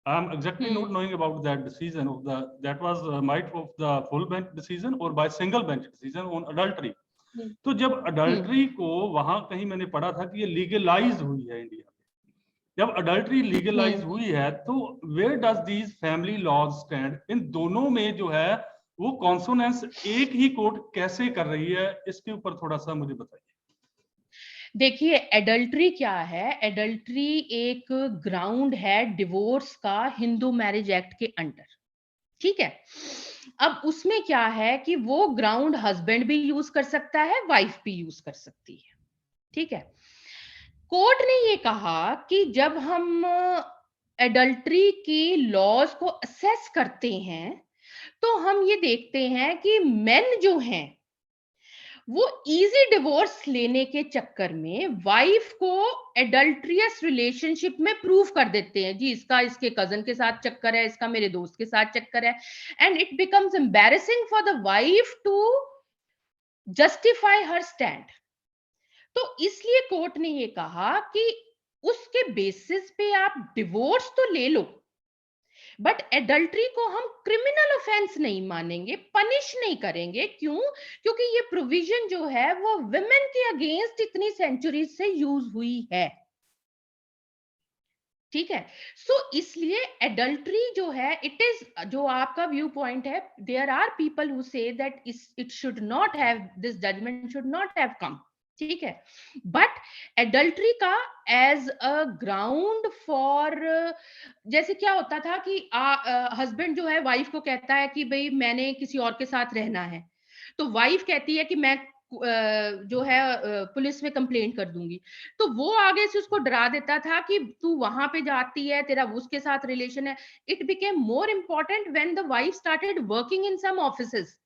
I am exactly not knowing about that decision of the, that was might of the full bench decision और by single bench decision on adultery. तो जब अडल्ट्री को वहां कहीं मैंने पढ़ा था कि ये लीगलाइज हुई है इंडिया में, जब अडल्ट्री लीगलाइज हुई है तो where does these family laws stand? इन दोनों में जो है वो कॉन्सोनेंस एक ही कोर्ट कैसे कर रही है, इसके ऊपर थोड़ा सा मुझे बताइए। देखिए, एडल्ट्री क्या है? एडल्ट्री एक ग्राउंड है डिवोर्स का हिंदू मैरिज एक्ट के अंडर, ठीक है। अब उसमें क्या है कि वो ग्राउंड हस्बैंड भी यूज कर सकता है, वाइफ भी यूज कर सकती है, ठीक है। कोर्ट ने ये कहा कि जब हम एडल्ट्री की लॉज को असेस करते हैं तो हम ये देखते हैं कि मेन जो हैं वो इजी डिवोर्स लेने के चक्कर में वाइफ को एडल्ट्रियस रिलेशनशिप में प्रूव कर देते हैं, जी इसका इसके कजन के साथ चक्कर है, इसका मेरे दोस्त के साथ चक्कर है, and it becomes embarrassing for the wife to justify her stand. तो इसलिए कोर्ट ने ये कहा कि उसके बेसिस पे आप डिवोर्स तो ले लो, बट एडल्ट्री को हम क्रिमिनल ऑफेंस नहीं मानेंगे, पनिश नहीं करेंगे। क्यों? क्योंकि ये प्रोविजन जो है वो विमेन के अगेंस्ट इतनी सेंचुरीज से यूज हुई है, ठीक है। सो इसलिए एडल्ट्री जो है, इट इज, जो आपका व्यू पॉइंट है, there are people who say that it should not have, this judgement should not have come, ठीक है। बट एडल्ट्री का एज अ ग्राउंड फॉर, जैसे क्या होता था कि हस्बैंड जो है वाइफ को कहता है कि भाई मैंने किसी और के साथ रहना है, तो वाइफ कहती है कि मैं जो है पुलिस में कंप्लेंट कर दूंगी। तो वो आगे से उसको डरा देता था कि तू वहां पे जाती है, तेरा उसके साथ रिलेशन है। It became more important when the wife started working in some offices.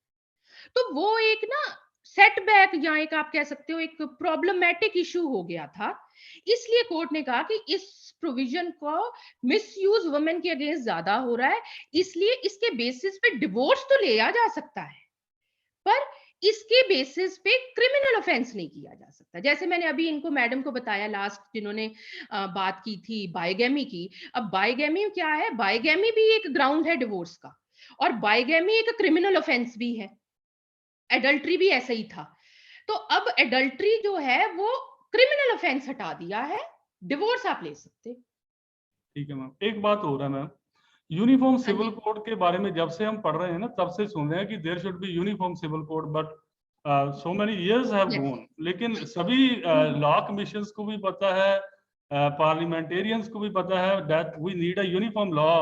तो वो एक ना सेटबैक, या एक आप कह सकते हो एक प्रॉब्लमेटिक इशू हो गया था। इसलिए कोर्ट ने कहा कि इस प्रोविजन को मिसयूज वुमेन के अगेंस्ट ज्यादा हो रहा है, इसलिए इसके बेसिस पे डिवोर्स तो लिया जा सकता है, पर इसके बेसिस पे क्रिमिनल ऑफेंस नहीं किया जा सकता। जैसे मैंने अभी इनको मैडम को बताया लास्ट, जिन्होंने बात की थी बाइगेमी की। अब बाइगेमी क्या है? बाइगेमी भी एक ग्राउंड है डिवोर्स का, और बाइगेमी एक क्रिमिनल ऑफेंस भी है। एडल्ट्री भी ऐसा ही था। तो अब एडल्ट्री जो है वो क्रिमिनल ऑफेंस हटा दिया है, डिवोर्स आप ले सकते। ठीक है मैम, एक बात हो रहा है मैम, यूनिफॉर्म हाँ सिविल जी। कोड के बारे में जब से हम पढ़ रहे हैं ना, तब से सुन रहे हैं कि there should be uniform civil code, but so many years have Yes. Gone. लेकिन सभी लॉ कमीशंस को भी पता है, पार्लियामेंटेरियंस को भी पता है that we need a uniform law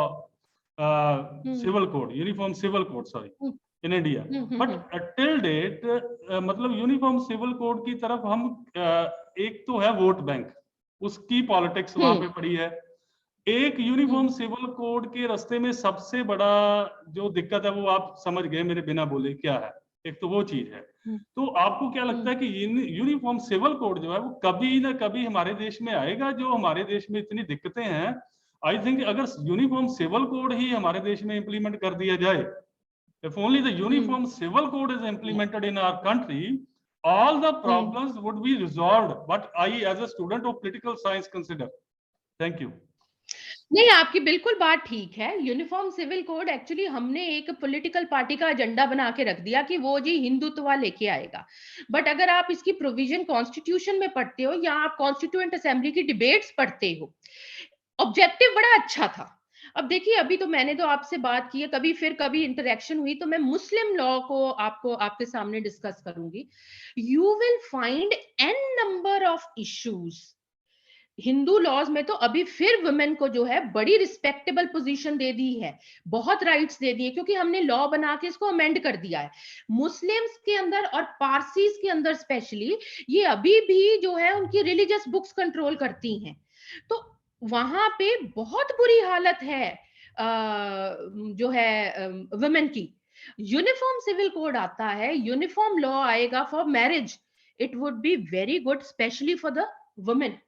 civil code, uniform civil code, sorry, in India. But till date मतलब यूनिफॉर्म सिविल कोड की तरफ हम एक तो है वोट बैंक, उसकी पॉलिटिक्स वहां पे पड़ी है। एक यूनिफॉर्म सिविल कोड के रास्ते में सबसे बड़ा जो दिक्कत है वो आप समझ गए मेरे बिना बोले क्या है, एक तो वो चीज है। तो आपको क्या लगता है कि यूनिफॉर्म सिविल कोड जो है वो कभी ना कभी हमारे देश में आएगा? जो हमारे देश में इतनी दिक्कतें हैं, आई थिंक अगर यूनिफॉर्म सिविल कोड ही हमारे देश में इंप्लीमेंट कर दिया जाए, if only the uniform civil code is implemented in our country, all the problems would be resolved. What I as a student of political science consider. Thank you. नहीं, आपकी बिल्कुल बात ठीक है। यूनिफॉर्म सिविल कोड एक्चुअली हमने एक political party का agenda बना के रख दिया कि वो जी हिंदुत्व लेके आएगा। बट अगर आप इसकी प्रोविजन कॉन्स्टिट्यूशन में पढ़ते हो या आप कॉन्स्टिट्यूएंट असेंबली की डिबेट्स पढ़ते हो, ऑब्जेक्टिव बड़ा अच्छा था। अब देखिए, अभी तो मैंने तो आपसे बात की है, कभी फिर कभी इंटरेक्शन हुई तो मैं मुस्लिम लॉ को आपके सामने डिस्कस करूंगी. You will find an number of issues. Hindu laws में तो अभी फिर वुमेन को जो है बड़ी रिस्पेक्टेबल पोजीशन दे दी है, बहुत राइट्स दे दिए, क्योंकि हमने लॉ बना के इसको अमेंड कर दिया है. मुस्लिम्स के अंदर और पारसीज के अंदर स्पेशली ये अभी भी जो है उनकी रिलीजियस बुक्स कंट्रोल करती हैं. तो वहां पे बहुत बुरी हालत है जो है वुमेन की. यूनिफॉर्म सिविल कोड आता है, यूनिफॉर्म लॉ आएगा for marriage, it would be very good specially for the women.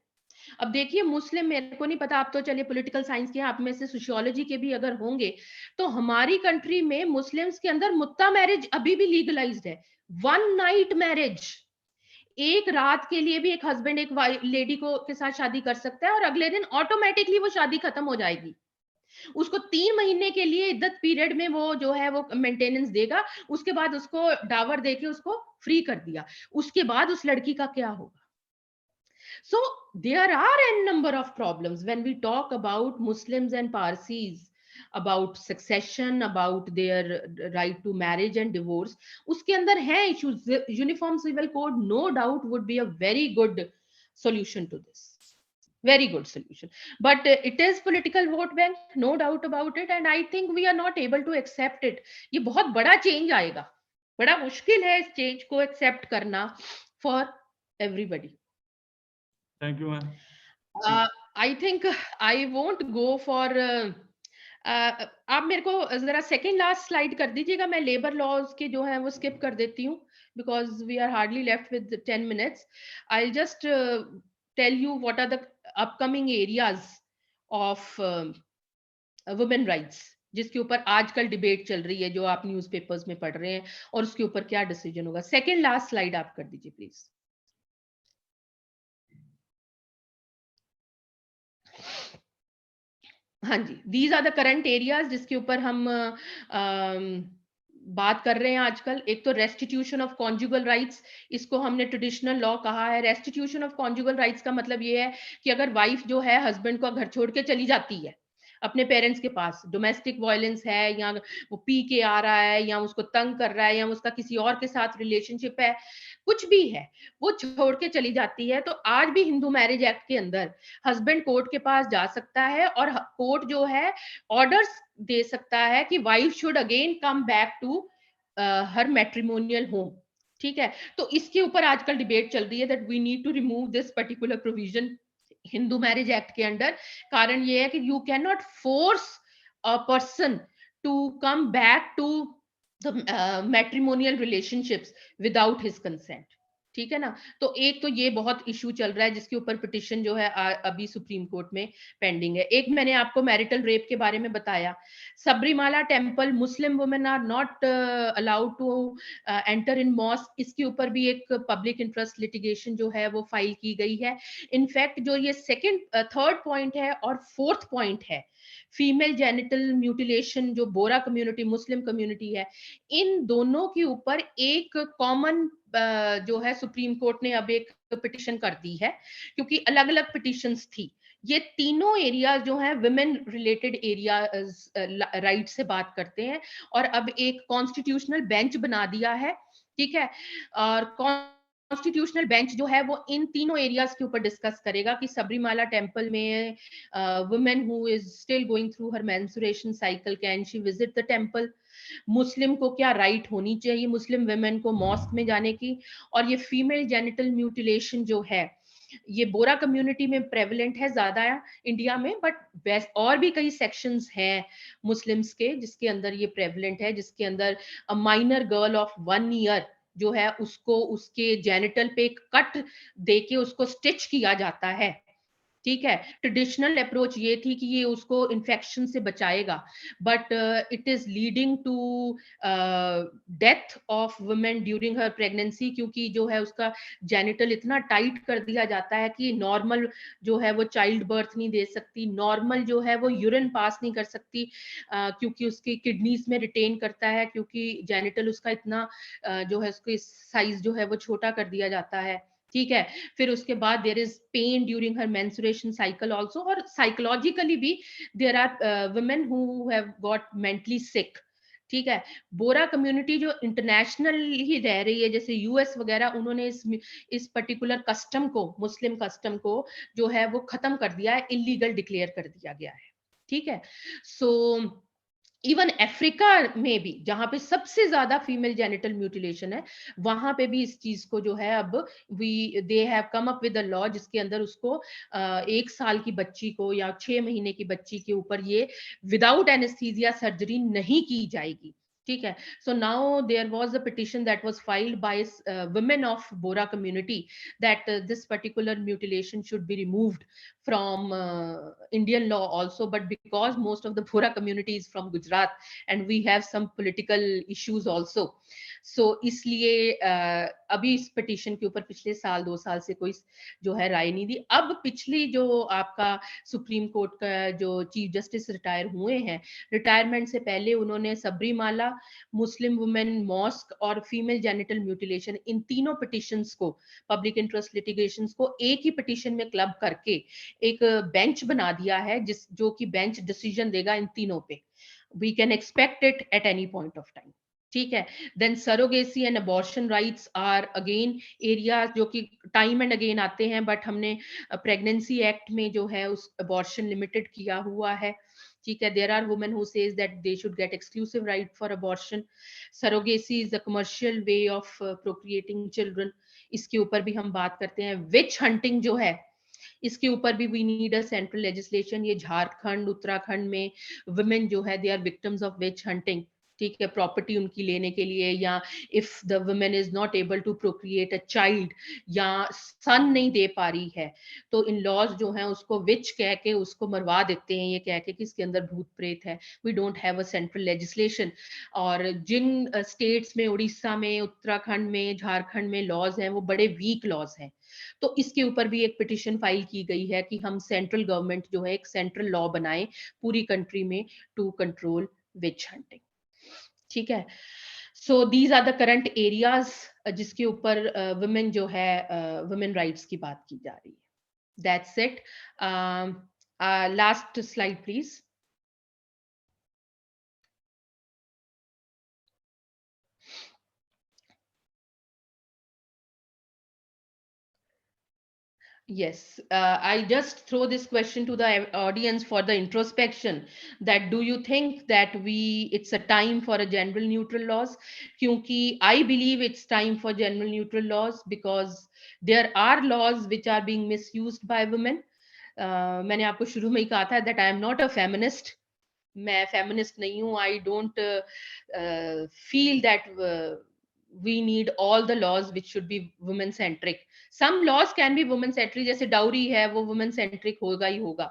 अब देखिए, मुस्लिम, मेरे को नहीं पता, आप तो चलिए पॉलिटिकल साइंस के, आप में से सोशियोलॉजी के भी अगर होंगे, तो हमारी कंट्री में मुस्लिम्स के अंदर मुत्ता मैरिज अभी भी लीगलाइज्ड है. वन नाइट मैरिज, एक रात के लिए भी एक हस्बैंड एक लेडी को के साथ शादी कर सकता है और अगले दिन ऑटोमेटिकली वो शादी खत्म हो जाएगी. उसको 3 महीने के लिए इद्दत पीरियड में वो जो है वो मेंटेनेंस देगा, उसके बाद उसको डावर देके उसको फ्री कर दिया. उसके बाद उस लड़की का क्या होगा? So there are a number of problems when we talk about Muslims and Parsis, about succession, about their right to marriage and divorce. उसके अंदर हैं issues. Uniform Civil Code no doubt would be a very good solution to this. Very good solution. But it is political vote bank, no doubt about it, and I think we are not able to accept it. ये बहुत बड़ा change आएगा, बड़ा मुश्किल है इस change को accept करना for everybody. Thank you, ma'am. I think I won't go for आप मेरे को जरा सेकेंड लास्ट स्लाइड कर दीजिएगा. मैं लेबर लॉज के जो है वो स्किप कर देती हूँ, because we are hardly left with 10 minutes. I just tell you what are the upcoming areas of women rights, जिसके ऊपर आजकल डिबेट चल रही है, जो आप न्यूज़पेपर्स में पढ़ रहे हैं, और उसके ऊपर क्या डिसीजन होगा. सेकेंड लास्ट स्लाइड आप कर दीजिए प्लीज. हाँ जी, these are the current areas जिसके ऊपर हम बात कर रहे हैं आजकल. एक तो रेस्टिट्यूशन ऑफ कॉन्जुगल राइट्स, इसको हमने ट्रेडिशनल लॉ कहा है. रेस्टिट्यूशन ऑफ कॉन्जुगल राइट्स का मतलब ये है कि अगर वाइफ जो है हस्बैंड को घर छोड़ के चली जाती है अपने पेरेंट्स के पास, डोमेस्टिक वायलेंस है, या वो पी के आ रहा है, या उसको तंग कर रहा है, या उसका किसी और के साथ रिलेशनशिप है, कुछ भी है, वो छोड़ के चली जाती है, तो आज भी हिंदू मैरिज एक्ट के अंदर हस्बैंड कोर्ट के पास जा सकता है और कोर्ट जो है ऑर्डर्स दे सकता है कि wife should again come back to her matrimonial home. ठीक है, तो इसके ऊपर आजकल डिबेट चल रही है that we need to remove this particular provision Hindu marriage act के अंडर. कारण ये है कि you can not force a person to come back to the matrimonial relationships without his consent. ठीक है ना. तो एक तो ये बहुत इशू चल रहा है जिसके ऊपर पिटिशन जो है अभी सुप्रीम कोर्ट में पेंडिंग है. एक मैंने आपको मैरिटल रेप के बारे में बताया. Sabarimala temple, Muslim women are not allowed to enter in mosque, इसके ऊपर भी एक पब्लिक इंटरेस्ट लिटिगेशन जो है वो फाइल की गई है. इनफैक्ट जो ये थर्ड पॉइंट है और फोर्थ पॉइंट है, फीमेल जेनिटल म्यूटिलेशन, जो बोरा कम्युनिटी, मुस्लिम कम्युनिटी है, इन दोनों के ऊपर एक कॉमन जो है सुप्रीम कोर्ट ने अब एक पिटिशन कर दी है, क्योंकि अलग अलग पिटिशंस थी. ये तीनों एरिया जो है विमेन रिलेटेड एरिया राइट से बात करते हैं, और अब एक कॉन्स्टिट्यूशनल बेंच बना दिया है. ठीक है, और कॉन्स्टिट्यूशनल बेंच जो है वो इन तीनों एरियाज के ऊपर डिस्कस करेगा कि सबरीमाला टेम्पल में women who is still going through her menstruation cycle, can she visit the temple. Muslim को क्या राइट होनी चाहिए मुस्लिम वुमेन को मॉस्क में जाने की. और ये फीमेल जेनिटल म्यूटिलेशन जो है, ये बोरा कम्युनिटी में प्रेवलेंट है ज्यादा इंडिया में, बट और भी कई सेक्शंस हैं मुस्लिम्स के जिसके अंदर ये प्रेवलेंट है, जिसके अंदर a minor girl of 1 year जो है उसको उसके जेनिटल पे कट देके उसको स्टिच किया जाता है. ठीक है, ट्रेडिशनल अप्रोच ये थी कि ये उसको इन्फेक्शन से बचाएगा, but it is leading to death of women during her pregnancy, क्योंकि जो है उसका जेनिटल इतना टाइट कर दिया जाता है कि नॉर्मल जो है वो चाइल्ड बर्थ नहीं दे सकती, नॉर्मल जो है वो यूरिन पास नहीं कर सकती, क्योंकि उसकी किडनीज में रिटेन करता है, क्योंकि जेनिटल उसका इतना जो है उसकी साइज जो है वो छोटा कर दिया जाता है. ठीक है। फिर उसके बाद there is pain during her menstruation cycle also, और साइकोलॉजिकली भी there are women who have got mentally sick. ठीक है। बोरा कम्युनिटी जो इंटरनेशनल ही रह रही है, जैसे यूएस वगैरह, उन्होंने इस पर्टिकुलर कस्टम को, मुस्लिम कस्टम को जो है वो खत्म कर दिया है, इलीगल डिक्लेयर कर दिया गया है। ठीक है। सो इवन अफ्रीका में भी, जहां पे सबसे ज्यादा फीमेल जेनिटल म्यूटिलेशन है, वहां पे भी इस चीज को जो है अब they have come up with a law, जिसके अंदर उसको 1 साल की बच्ची को या 6 महीने की बच्ची के ऊपर ये विदाउट एनेस्थीसिया सर्जरी नहीं की जाएगी। ठीक है। So now there was a petition that was filed by women of Bora community that this particular mutilation should be removed from Indian law also, but because most of the Bora community is from Gujarat and we have some political issues also, so इसलिए अभी इस petition के ऊपर पिछले साल 2 साल से कोई जो है राय नहीं दी। अब पिछली जो आपका सुप्रीम कोर्ट का जो चीफ जस्टिस रिटायर हुए हैं, रिटायरमेंट से पहले उन्होंने सबरीमाला, मुस्लिम वुमेन मॉस्क और फीमेल जेनिटल म्यूटिलेशन, इन तीनों पिटिशंस को, पब्लिक इंटरेस्ट लिटिगेशंस को एक ही पिटिशन में क्लब करके एक बेंच बना दिया है, जो कि बेंच डिसीजन देगा इन तीनों पे। We can expect it at any point of time. ठीक है। Then surrogacy and abortion rights are again area जो कि टाइम एंड अगेन आते हैं, बट हमने प्रेगनेंसी एक्ट में जो है उस अबॉर्शन लिमिटेड किया हुआ है। ठीक है। There are women who says that they should get exclusive right for abortion. Surrogacy is a commercial way of procreating children, इसके ऊपर भी हम बात करते हैं। विच हंटिंग जो है, इसके ऊपर भी we need a central legislation. ये झारखंड, उत्तराखंड में वुमेन जो है they are victims of witch hunting. ठीक है। प्रॉपर्टी उनकी लेने के लिए, या if the women is not able to procreate a child, या सन नहीं दे पा रही है, तो इन लॉज जो हैं उसको विच कह के उसको मरवा देते हैं, ये कह के कि इसके अंदर भूत प्रेत है। We don't have a central legislation. और जिन स्टेट्स में, उड़ीसा में, उत्तराखंड में, झारखंड में लॉज हैं वो बड़े वीक लॉज हैं। तो इसके ऊपर भी एक पिटिशन फाइल की गई है कि हम सेंट्रल गवर्नमेंट जो है एक सेंट्रल लॉ बनाए पूरी कंट्री में टू कंट्रोल विच हंटिंग। ठीक है। So these are the current areas जिसके ऊपर वुमेन जो है वुमेन राइट्स की बात की जा रही है। That's it. Last slide please. Yes, I just throw this question to the audience for the introspection, that do you think that it's a time for a general neutral laws? Kyunki I believe it's time for general neutral laws because there are laws which are being misused by women. मैंने आपको शुरू में ही कहा था that I am not a feminist. मैं feminist नहीं हूँ. I don't feel that we need all the laws which should be women centric. Some laws can be women centric, जैसे डाउरी है वो women centric होगा ही होगा।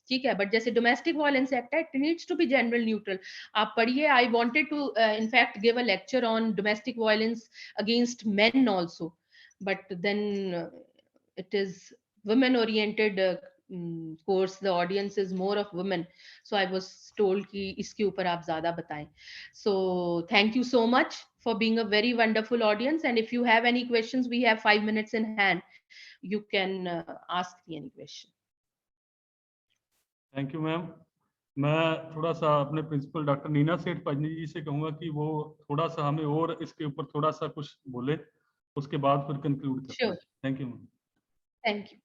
ठीक है। बट जैसे डोमेस्टिक वायलेंस एक्ट है, it needs to be general neutral. आप पढ़िए, I wanted to in fact give a lecture on domestic violence against men also, but then it is women oriented course, the audience is more of women, so I was told कि इसके ऊपर आप ज्यादा बताएं। So thank you so much for being a very wonderful audience, and if you have any questions, we have 5 minutes in hand, you can ask me any question. Thank you ma'am. मैं थोड़ा सा अपने principal doctor Neena सेठ पजनी जी से कहूंगा कि वो थोड़ा सा हमें और इसके ऊपर थोड़ा सा कुछ बोले, उसके बाद फिर कंक्लूड करते हैं। Thank you ma'am. Thank you.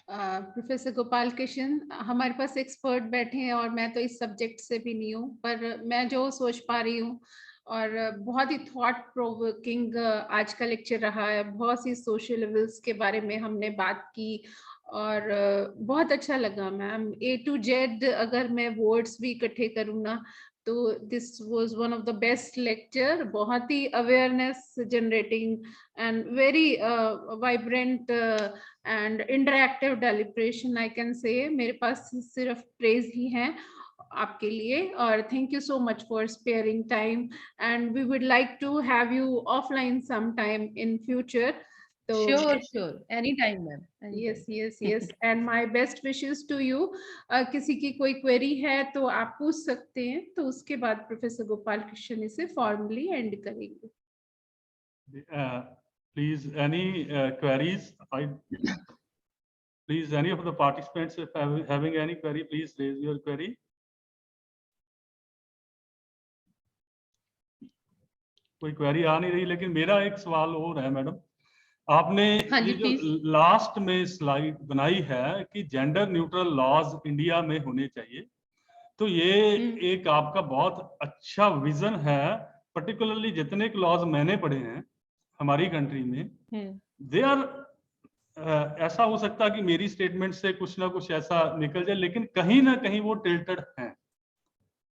Professor Gopal Krishna, हमारे पास एक्सपर्ट बैठे हैं और मैं तो इस सब्जेक्ट से भी नहीं हूँ, पर मैं जो सोच पा रही हूँ, और बहुत ही थॉट प्रोवोकिंग आज का लेक्चर रहा है। बहुत सी सोशल लेवल्स के बारे में हमने बात की और बहुत अच्छा लगा मैम। A to Z अगर मैं वर्ड्स भी इकट्ठे करूँ ना, तो this was one of the best lecture. बहुत ही awareness generating and very vibrant and interactive deliberation, I can say. मेरे पास सिर्फ प्रेज ही है आपके लिए, और thank you so much for sparing time, and we would like to have you offline some time in future. तो sure anytime ma'am, yes and my best wishes to you. किसी की कोई क्वेरी है तो आप पूछ सकते हैं, तो उसके बाद प्रोफेसर गोपाल कृष्ण इसे फॉर्मली एंड करेंगे। Please, any queries? Please, any of the participants, if having any query, please raise your query. कोई क्वेरी आ नहीं रही, लेकिन मेरा एक सवाल और है मैडम। आपने हाँ जी, ये जो please. लास्ट में स्लाइड बनाई है कि जेंडर न्यूट्रल लॉज इंडिया में होने चाहिए, तो ये एक आपका बहुत अच्छा विजन है। पर्टिकुलरली जितने लॉज मैंने पढ़े हैं हमारी कंट्री में, दे आर ऐसा हो सकता है कि मेरी स्टेटमेंट से कुछ ना कुछ ऐसा निकल जाए, लेकिन कहीं ना कहीं वो टिल्टेड हैं,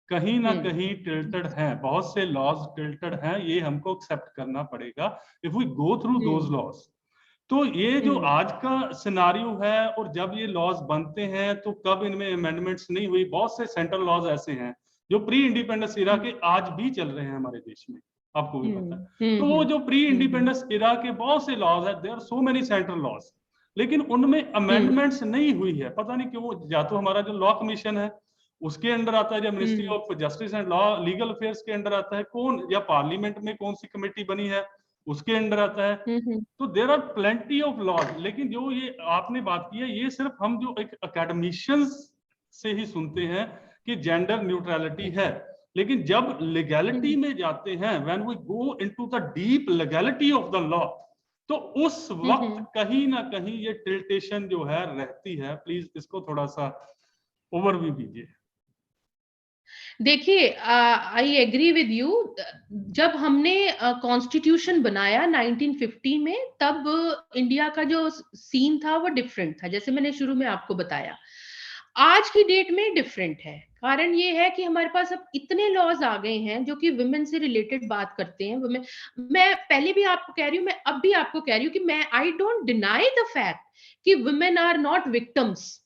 कहीं ना कहीं टिल्टेड हैं, बहुत से लॉज टिल्टेड हैं, ये हमको एक्सेप्ट करना पड़ेगा if we go through those laws. तो ये जो आज का सिनारियो है, और जब ये लॉज बनते हैं तो कब इनमें अमेंडमेंट्स नहीं हुई, बहुत से सेंट्रल लॉज ऐसे हैं जो प्री इंडिपेंडेंस इरा के आज भी चल रहे हैं हमारे देश में, आपको भी पता है। तो वो जो प्री इंडिपेंडेंस इरा के बहुत से लॉज है, there are so many central laws, लेकिन उनमें अमेंडमेंट्स नहीं हुई है, पता नहीं क्यों। या तो हमारा जो लॉ कमीशन है उसके अंडर आता है, या ministry of justice and law legal affairs के अंडर आता है, कौन, या पार्लियामेंट में कौन सी कमेटी बनी है उसके अंडर आता है। तो there are plenty of laws, लेकिन जो ये आपने बात की है, ये सिर्फ हम जो एक अकेडमिशियंस से ही सुनते हैं कि जेंडर न्यूट्रलिटी है, लेकिन जब लीगैलिटी में जाते हैं, when we go into the deep legality of the law, तो उस वक्त कहीं ना कहीं ये टिल्टेशन जो है रहती है। प्लीज इसको थोड़ा सा ओवरव्यू दीजिए। देखिए, आई एग्री विद यू। जब हमने कॉन्स्टिट्यूशन बनाया 1950 में, तब इंडिया का जो सीन था वो डिफरेंट था, जैसे मैंने शुरू में आपको बताया। आज की डेट में डिफरेंट है। कारण ये है कि हमारे पास अब इतने लॉज आ गए हैं जो कि वुमेन से रिलेटेड बात करते हैं। वुमेन, मैं पहले भी आपको कह रही हूँ, मैं अब भी आपको कह रही हूँ कि मैं I don't deny the fact कि women are not victims.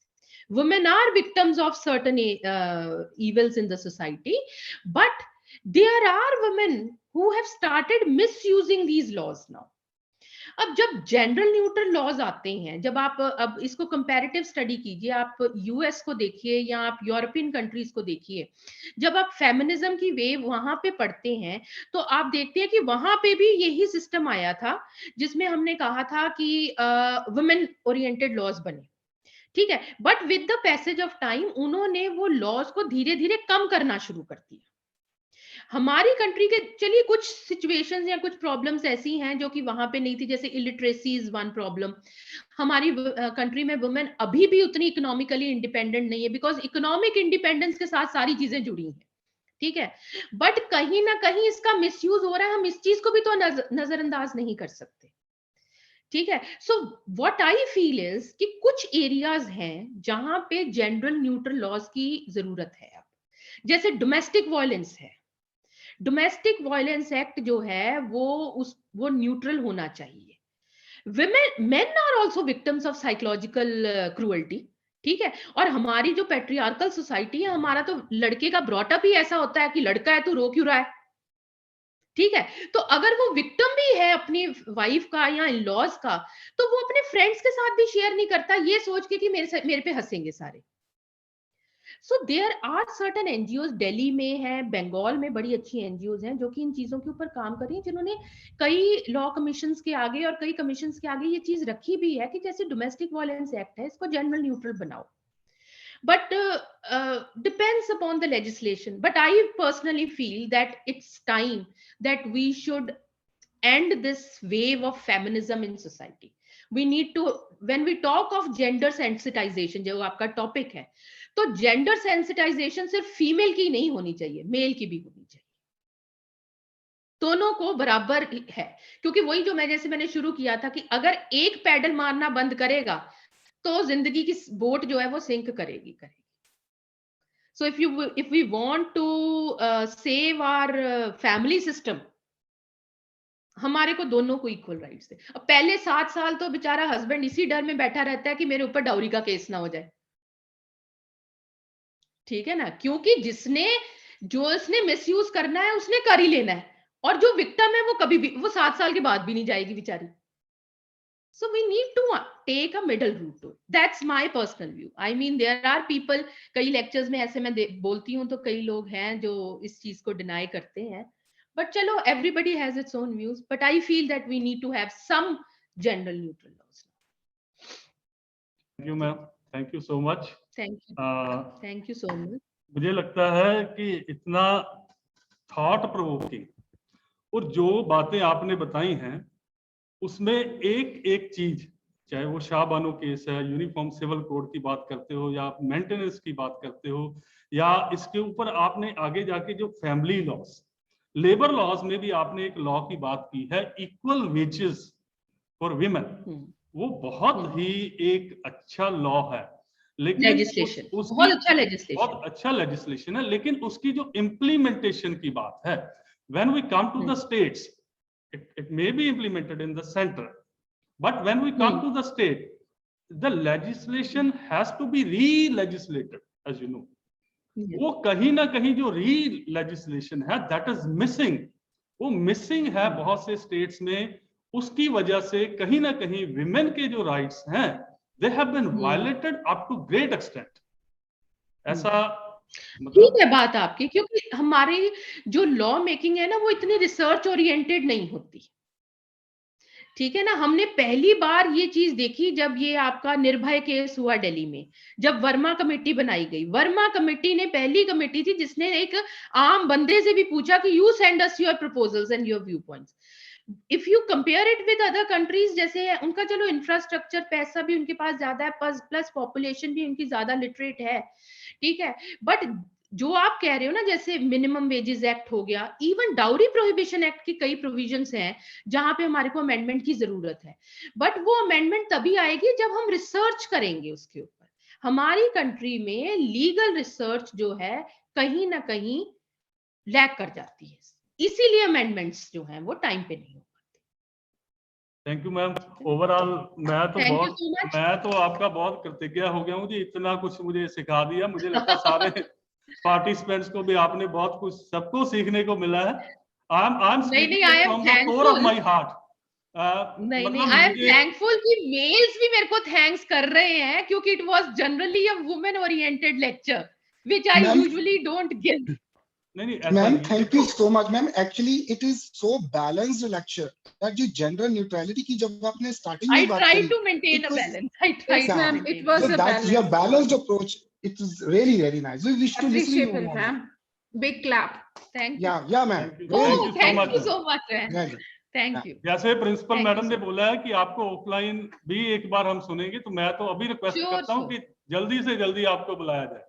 Women are victims of certain evils in the society, but there are women who have started misusing these laws now. अब जब जेंडर न्यूट्रल लॉज आते हैं, जब आप अब इसको comparative study कीजिए, आप यूएस को देखिए या आप यूरोपियन कंट्रीज को देखिए, जब आप फेमिनिज्म की वेव वहां पे पढ़ते हैं, तो आप देखते हैं कि वहां पे भी यही सिस्टम आया था, जिसमें हमने कहा था कि वुमेन ओरिएंटेड लॉज बने, ठीक है। But with the passage of time उन्होंने वो लॉज को धीरे धीरे कम करना शुरू कर दिया। हमारी कंट्री के, चलिए कुछ सिचुएशंस या कुछ प्रॉब्लम्स ऐसी हैं जो कि वहां पे नहीं थी, जैसे इलिटरेसी इज वन प्रॉब्लम। हमारी कंट्री में वुमेन अभी भी उतनी इकोनॉमिकली इंडिपेंडेंट नहीं है, बिकॉज इकोनॉमिक इंडिपेंडेंस के साथ सारी चीजें जुड़ी हैं, ठीक है। बट कहीं ना कहीं इसका मिसयूज हो रहा है, हम इस चीज को भी तो नजरअंदाज नहीं कर सकते, ठीक है। So what I feel is कि कुछ एरियाज हैं जहां पे जेंडर न्यूट्रल लॉज की जरूरत है। अब जैसे डोमेस्टिक वायलेंस है, डोमेस्टिक वायलेंस एक्ट जो है वो न्यूट्रल होना चाहिए। Men are also victims of psychological cruelty, ठीक है। और हमारी जो पैट्रियार्कल सोसाइटी है, हमारा तो लड़के का ब्रॉटअप ही ऐसा होता है कि लड़का है तो रो क्यों रहा है, ठीक है। तो अगर वो विक्टिम भी है अपनी वाइफ का या इन लॉज का, तो वो अपने फ्रेंड्स के साथ भी शेयर नहीं करता, ये सोच के कि मेरे पे हंसेंगे सारे। So there are certain NGOs, Delhi में है, बंगाल में बड़ी अच्छी एनजीओज हैं जो कि इन चीजों के ऊपर काम कर रही हैं, जिन्होंने कई लॉ कमीशंस के आगे और कई कमीशंस के आगे ये चीज रखी भी है कि जैसे डोमेस्टिक वायलेंस एक्ट है, इसको जेंडर न्यूट्रल बनाओ, but depends upon the legislation. But I personally feel that it's time that we should end this wave of feminism in society. We need to, when we talk of gender sensitization, जो आपका topic है, तो gender sensitisation सिर्फ female की नहीं होनी चाहिए, mail की भी होनी चाहिए, दोनों को बराबर है। क्योंकि वही जो मैंने शुरू किया था कि अगर एक पैडल मारना बंद करेगा तो जिंदगी की बोट जो है वो सिंक करेगी। So if we want to save our family system, हमारे को दोनों को इक्वल राइट्स है। अब पहले 7 साल तो बेचारा हस्बैंड इसी डर में बैठा रहता है कि मेरे ऊपर डाउरी का केस ना हो जाए, ठीक है ना, क्योंकि इसने मिसयूज करना है उसने कर ही लेना है, और जो विक्टिम है वो कभी भी, वो 7 साल के बाद भी नहीं जाएगी बेचारी। So we need to take a middle route to it. That's my personal view. I mean, there are people, कई lectures में ऐसे मैं बोलती हूँ तो कई लोग हैं जो इस चीज को डिनाई करते हैं, But chalo, everybody has its own views, but I feel that we need to have some general neutral laws. Thank you, ma'am. Thank you so much. Thank you. Thank you so much. मुझे लगता है कि इतना thought provoking और जो बातें आपने बताई हैं उसमें एक एक चीज, चाहे वो शाहबानो केस है, यूनिफॉर्म सिविल कोड की बात करते हो, या मेंटेनेंस की बात करते हो, या इसके ऊपर आपने आगे जाके जो फैमिली लॉस, लेबर लॉज में भी आपने एक लॉ की बात की है, इक्वल वेजेस फॉर विमेन। वो बहुत ही एक अच्छा लॉ है, लेकिन लेजिस्लेशन बहुत अच्छा लेजिस्लेशन है, लेकिन उसकी जो इम्प्लीमेंटेशन की बात है, when we come to the states, it may be implemented in the center, but when we come to the state, the legislation has to be re-legislated, as you know. वो कहीं ना कहीं जो re-legislation है, that is missing, वो missing है बहुत से states में। उसकी वजह से कहीं ना कहीं women के जो rights हैं, they have been violated up to great extent. ऐसा ठीक है बात आपकी, क्योंकि हमारी जो लॉ मेकिंग है ना वो इतनी रिसर्च ओरिएंटेड नहीं होती। ठीक है ना, हमने पहली बार ये चीज देखी जब ये आपका निर्भय केस हुआ दिल्ली में, जब वर्मा कमेटी बनाई गई। वर्मा कमेटी ने पहली कमेटी थी जिसने एक आम बंदे से भी पूछा कि you send us your proposals and your view points. If you compare it with other countries, जैसे उनका चलो इंफ्रास्ट्रक्चर, पैसा भी उनके पास ज्यादा है, प्लस पॉपुलेशन भी उनकी ज्यादा लिटरेट है, ठीक है, बट जो आप कह रहे हो ना, जैसे मिनिमम वेजेस एक्ट हो गया, इवन डाउरी प्रोहिबिशन एक्ट की कई प्रोविजंस हैं जहां पे हमारे को अमेंडमेंट की जरूरत है, बट वो अमेंडमेंट तभी आएगी जब हम रिसर्च करेंगे उसके ऊपर। हमारी कंट्री में लीगल रिसर्च जो है कहीं ना कहीं लैग कर जाती है, इसीलिए अमेंडमेंट्स जो हैं वो टाइम पे नहीं हो पाते। Thank you ma'am. ओवरऑल मैं तो आपका बहुत कृतज्ञ हो गया हूँ जी, इतना कुछ मुझे सिखा दिया। मुझे लगता है सारे पार्टिसिपेंट्स को भी आपने बहुत कुछ, सबको सीखने को मिला है। I am from the core of my heart. नहीं, आई एम थैंकफुल कि मेल्स भी मेरे को थैंक्स कर रहे हैं, क्योंकि it was generally a women oriented lecture which I usually don't give. Ma'am thank you so much ma'am. Actually it is so balanced lecture that जो जेंडर न्यूट्रलिटी की जब आपने स्टार्टिंग में बात करी, I try to maintain a balance. I try ma'am, it was a balance, your balanced approach, it was really very nice. We wish to listen to you more. Ma'am. Big clap. Thank you. Yeah ma'am. Thank you so much man. Thank you. जैसे principal madam ने बोला है कि आपको offline भी एक बार हम सुनेंगे, तो मैं तो अभी रिक्वेस्ट करता हूँ कि जल्दी से जल्दी आपको बुलाया जाए।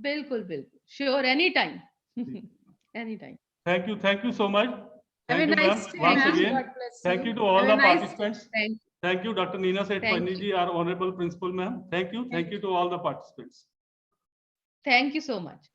बिल्कुल बिल्कुल, sure, any time, any time. Thank you so much. Have a nice day, once again, thank you to all the participants. Thank you, Dr. Neena Seth Pajni ji, our honorable principal ma'am. Thank you to all the participants. Thank you so much.